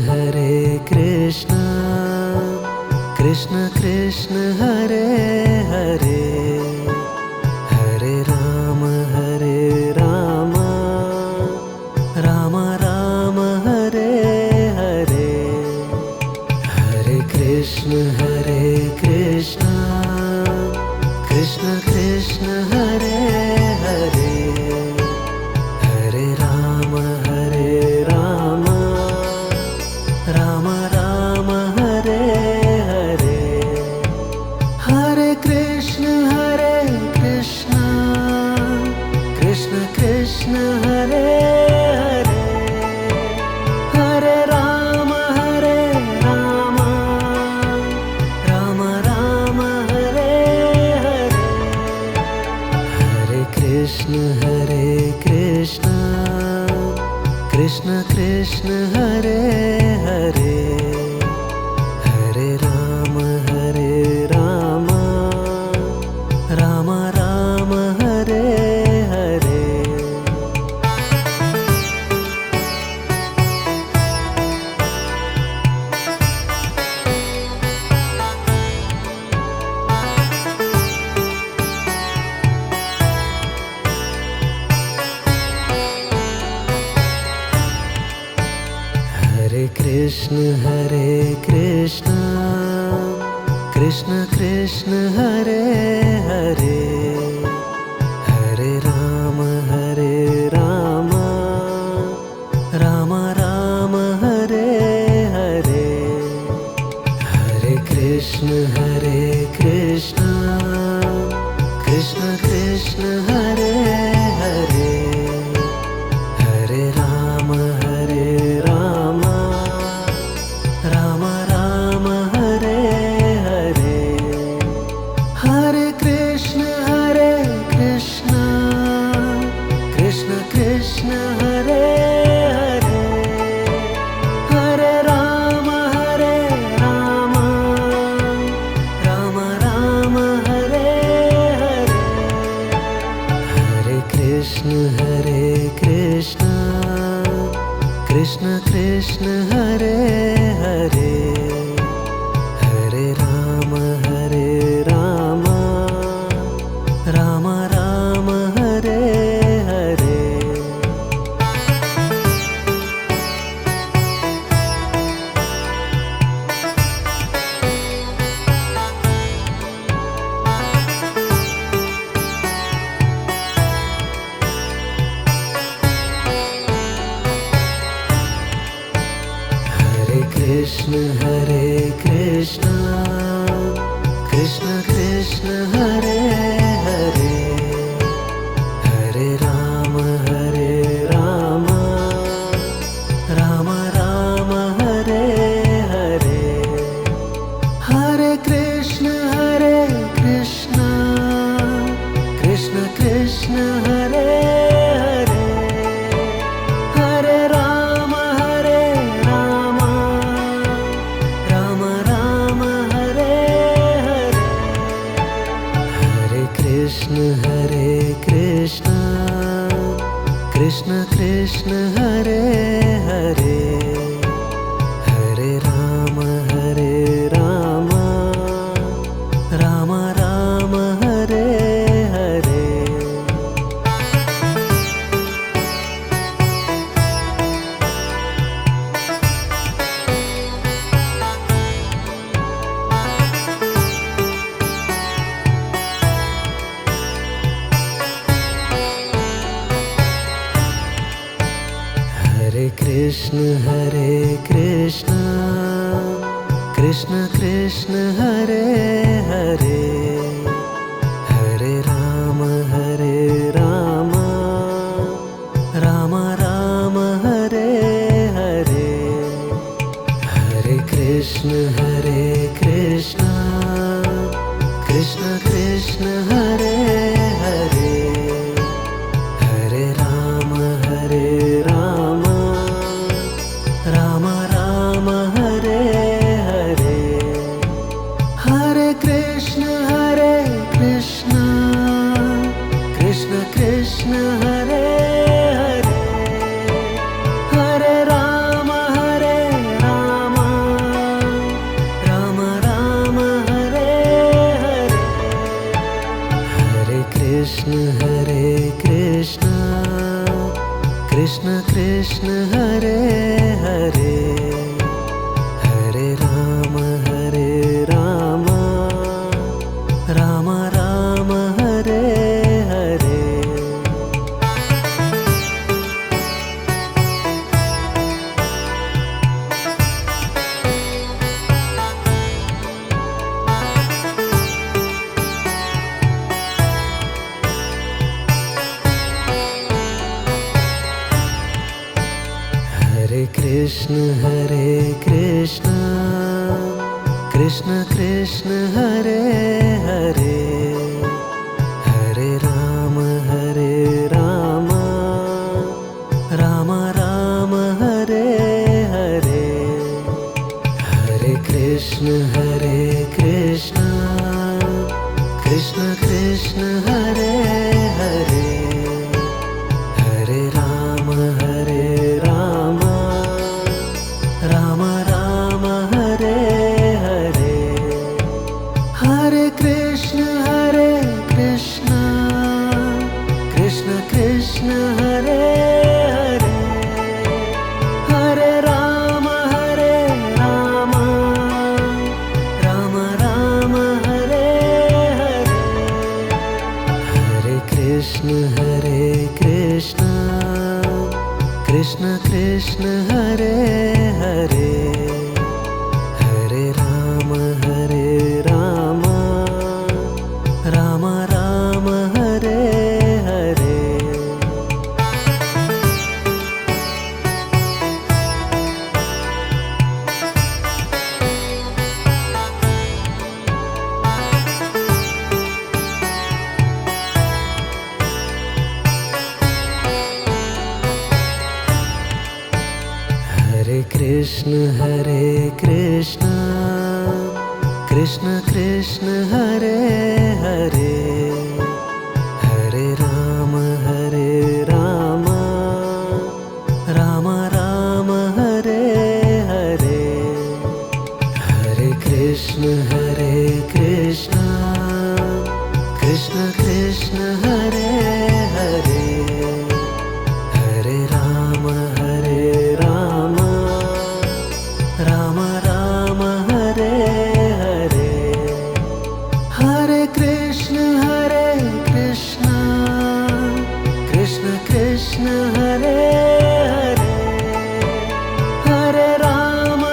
Hare Krishna Krishna Krishna Hare Hare Hare Ram Ram Hare Hare Hare Krishna Krishna Krishna Hare Hare Hare Ram Ram Hare Hare Hare Krishna Krishna Krishna Hare Hare Hare Ram Ram Hare Hare Hare Krishna Krishna Krishna Hare Hare Hare Ram Ram Hare Hare Hare Krishna Krishna Krishna Hare Hare Hare Ram Ram Hare Hare Hare Krishna Krishna Krishna Hare Hare Hare Ram Krishna Hare Krishna Krishna Krishna Hare Hare Hare Rama Rama Rama Hare Hare Hare Krishna Krishna Krishna Hare Hare Hare Rama Rama Rama Hare Hare Hare Krishna Krishna Krishna Hare Hare Hare Rama Rama Rama Hare Hare Hare Krishna Krishna Krishna Hare Hare Hare Rama Rama Rama Hare Hare Hare Krishna Krishna Hare Hare Hare Rama Rama Rama Hare Hare Hare Krishna Krishna Hare Hare Hare Rama Rama Rama Hare Hare Hare Krishna Krishna Hare Hare Hare Rama Rama Hare Hare Hare Krishna Krishna Hare Hare Hare Rama Rama Rama Hare Hare Hare Krishna Krishna Hare Hare Hare Rama Rama Rama Hare Hare Hare Krishna Krishna Hare Hare Hare Rama Rama Rama Hare Hare Hare Krishna Krishna Hare Hare Hare Rama Rama Rama Hare Hare Hare Krishna Krishna Hare Hare Hare Rama Rama Rama Hare Hare Hare Krishna Krishna Hare Hare Hare Rama Rama Rama Hare Hare Krishna Krishna Krishna Hare Hare Hare Ram Ram Ram Hare Hare Hare Krishna Krishna Krishna Hare Hare Hare Ram Ram Ram Hare Hare Hare Krishna Krishna Krishna Hare Hare Hare Ram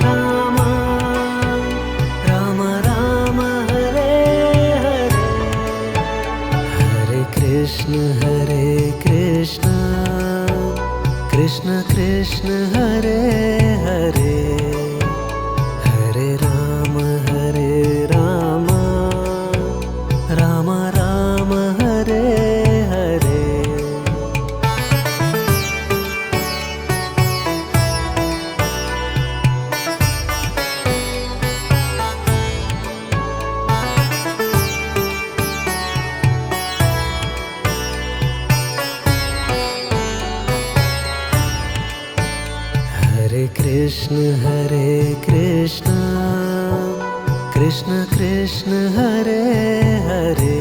Ram Ram Hare Hare Hare Krishna Krishna Hare Hare Hare Ram Ram Ram Hare Hare Hare Krishna Krishna Hare Hare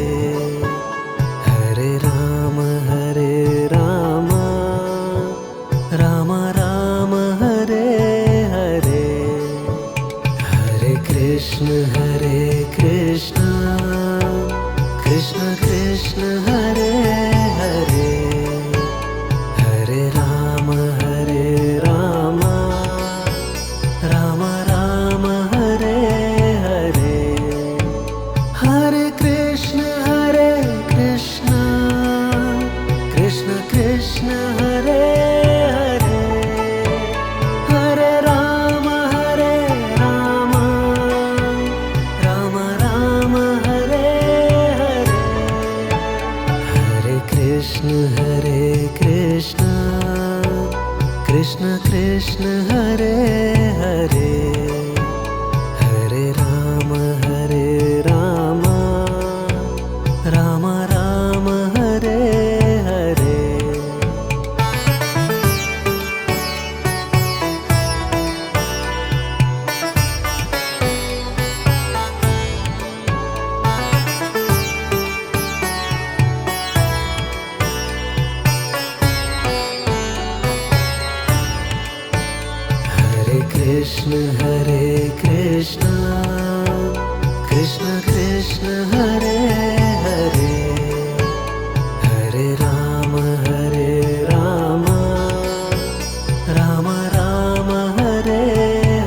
Hare Ram Ram Ram Hare Hare Hare Krishna Krishna Krishna Hare Hare Hare Ram Ram Hare Hare Hare Krishna Krishna Hare Hare Hare Ram Ram Hare Hare Hare Krishna Krishna Hare Hare Hare Ram Ram Hare Hare Hare Krishna Krishna Hare Hare Hare Ram Ram Hare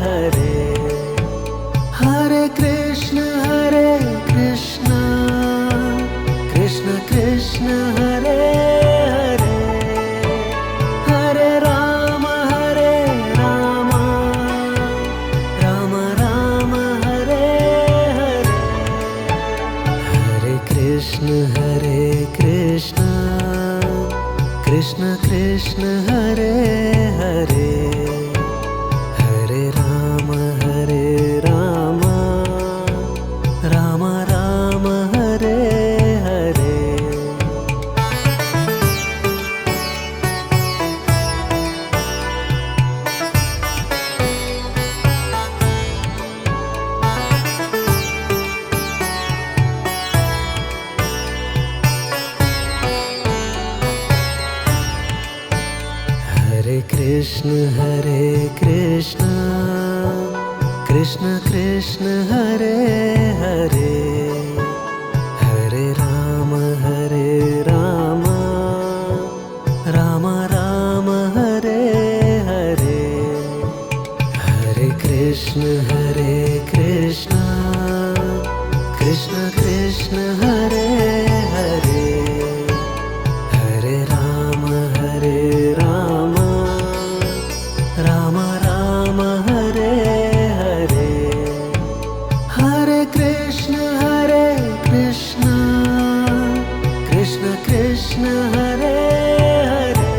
Hare Hare Krishna Krishna Hare Hare Hare Ram Ram Hare Hare Hare Krishna Krishna Hare Hare Hare Ram Ram Hare Hare Hare Krishna Krishna Hare Hare Hare Ram Ram Hare Hare Hare Krishna Krishna Hare Hare Hare Ram Ram Hare Hare Hare Krishna Krishna Hare Hare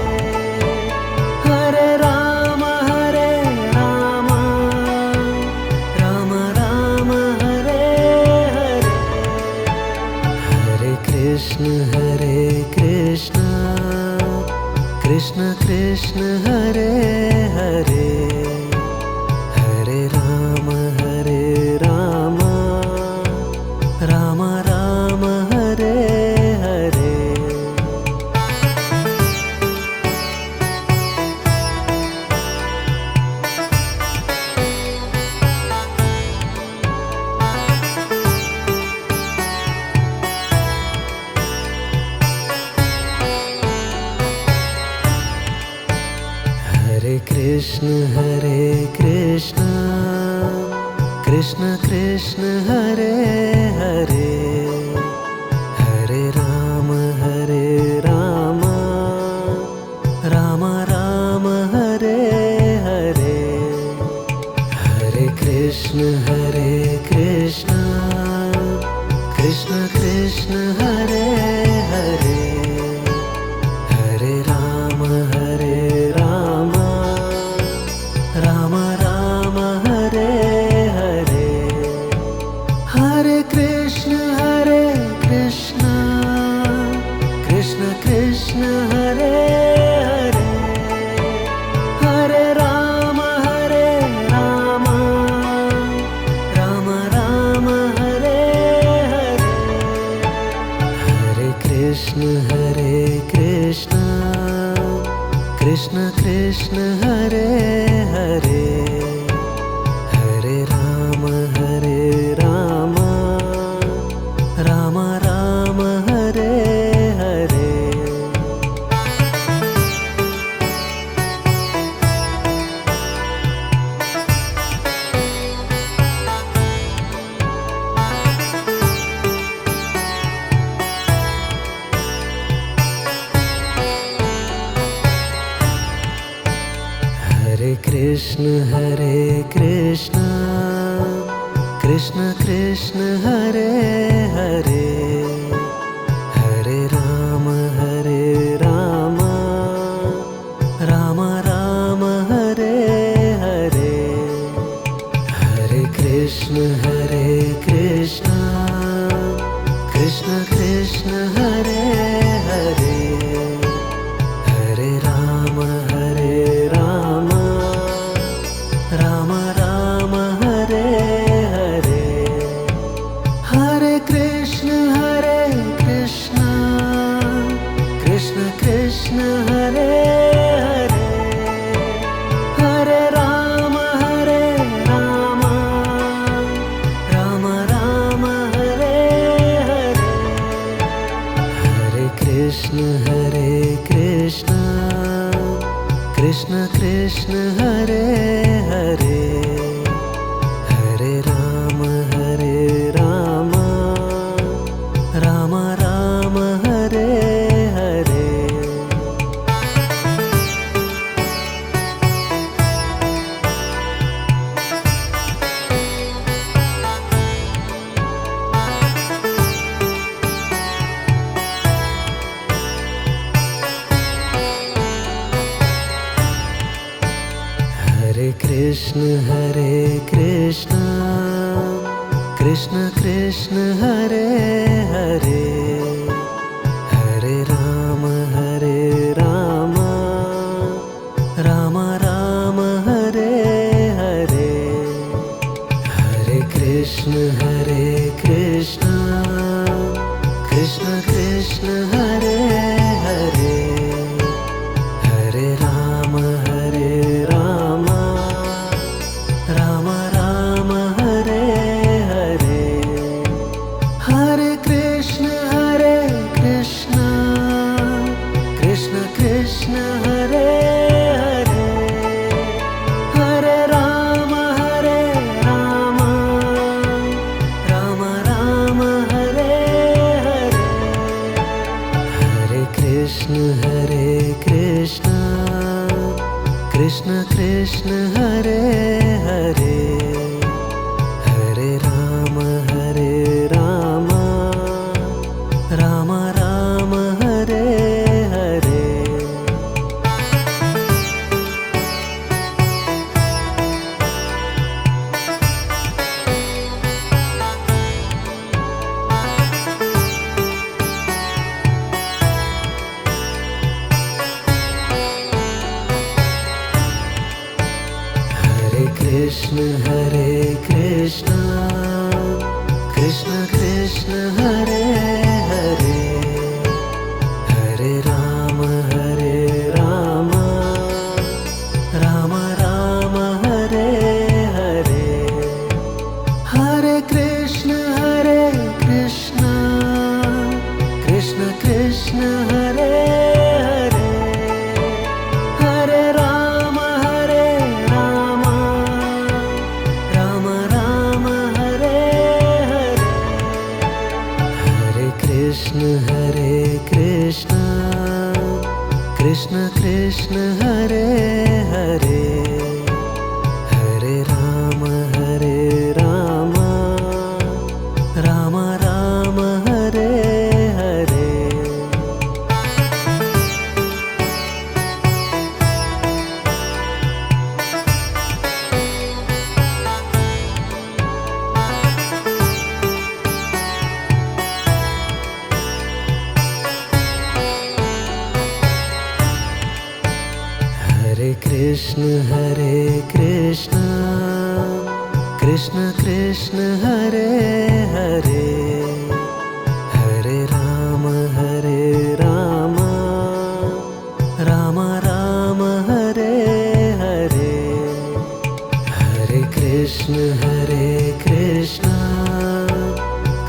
Hare Ram Krishna Hare Krishna Krishna Krishna Hare Hare Hare Ram Ram Ram Hare Hare Hare Krishna Krishna Krishna Hare Hare Hare Ram Ram Ram Hare Hare Hare Krishna Krishna Krishna Hare Hare Hare Ram Ram Ram Hare Hare Hare Krishna Krishna Krishna Hare Hare Hare Ram Ram Ram Hare Hare Hare Krishna Krishna Krishna Hare Hare Hare Ram Ram Hare Hare Hare Krishna Krishna Krishna Hare Hare Hare Ram Ram Hare Hare Hare Krishna Krishna Krishna Hare Hare Hare Ram Ram Hare Hare Hare Krishna Krishna Hare Hare Hare Ram Ram Hare Hare Hare Krishna Krishna Hare Hare Hare Ram Ram Hare Hare Hare Krishna Krishna Hare Hare Hare Ram Ram Hare Hare Hare Krishna Krishna Hare Hare Hare Ram Ram Hare Hare Hare Krishna Krishna Hare Hare Hare Ram Ram Hare Hare Hare Krishna Krishna Hare Hare Hare Ram Ram Hare Hare Krishna Krishna Krishna Hare Hare Hare Ram Ram Ram Hare Hare Hare Krishna Krishna Krishna Hare Hare Hare Ram Ram Ram Hare Hare Hare Krishna Krishna Krishna Hare Hare Hare Ram Ram Ram Hare Hare Hare Krishna Krishna Krishna Hare Hare Hare Ram Ram Ram Hare Hare Hare Krishna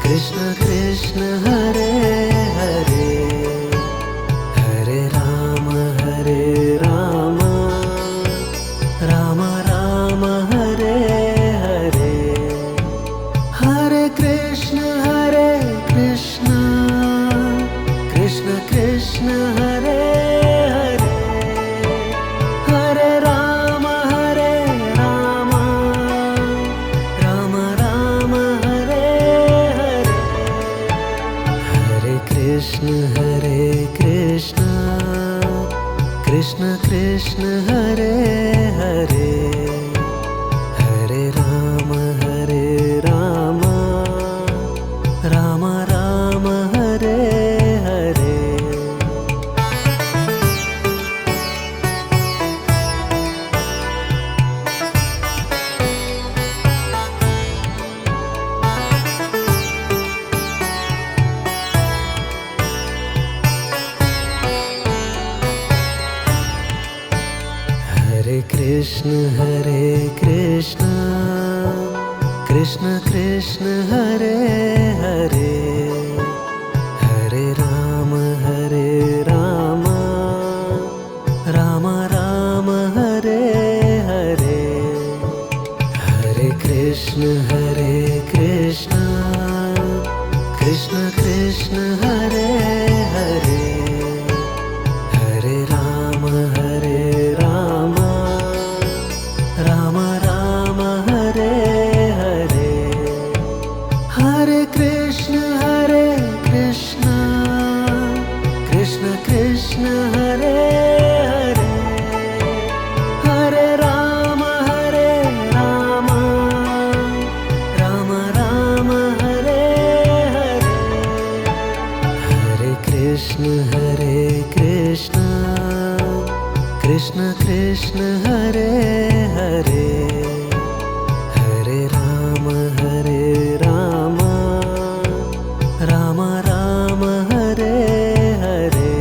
Krishna Krishna Hare Hare Hare Ram Ram Ram Hare Hare Hare Krishna Krishna Krishna Hare Hare Hare Ram Ram Ram Hare Hare Hare Krishna Krishna Hare Hare Hare Ram Ram Ram Hare Hare Hare Krishna Krishna Hare Hare Hare Ram Ram Hare Hare Hare Krishna Krishna Hare Hare Hare Ram Ram Hare Hare Hare Krishna Krishna Hare Hare Hare Ram Ram Hare Hare Hare Krishna Krishna Hare Hare Hare Ram Ram Ram Hare Hare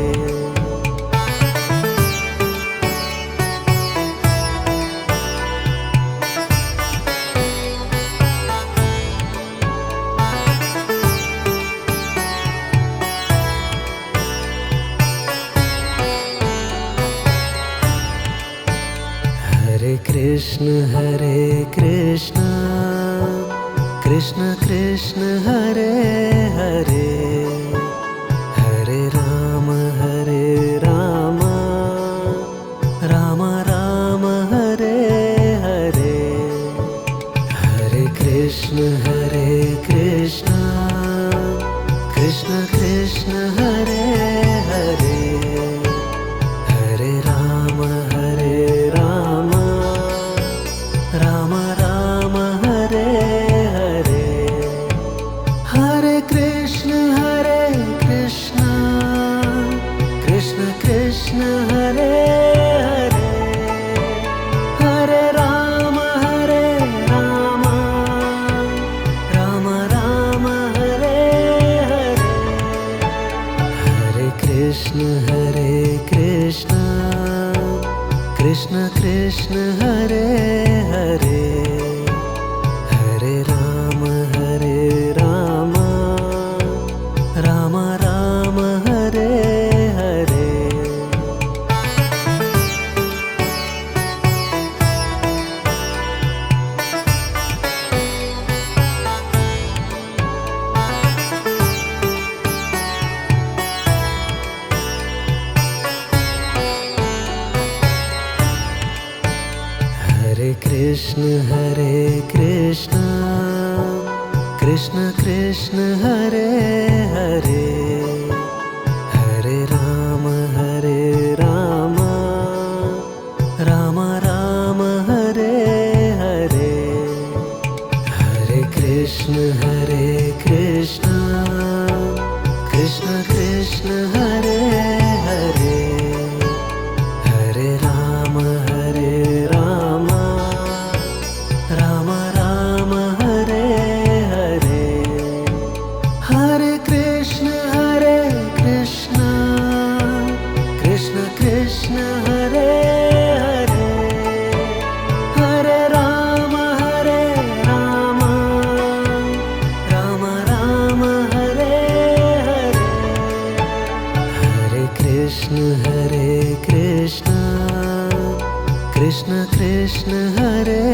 Hare Krishna Krishna Hare Hare Hare Ram Ram Hare Hare Hare Krishna Krishna Hare Hare Hare Ram Ram Hare Hare Hare Krishna Krishna Hare Hare Hare Ram Krishna Krishna Krishna Hare Hare Hare Ram Ram Ram Hare Hare Hare Krishna Krishna Krishna Hare Hare Hare Ram Ram Ram Hare Hare Hare Krishna Krishna Krishna Hare Hare Hare Ram Ram Ram Hare Hare Hare Krishna Krishna Krishna Hare Hare Hare Ram Ram Ram Hare Hare Hare Krishna Krishna Krishna Hare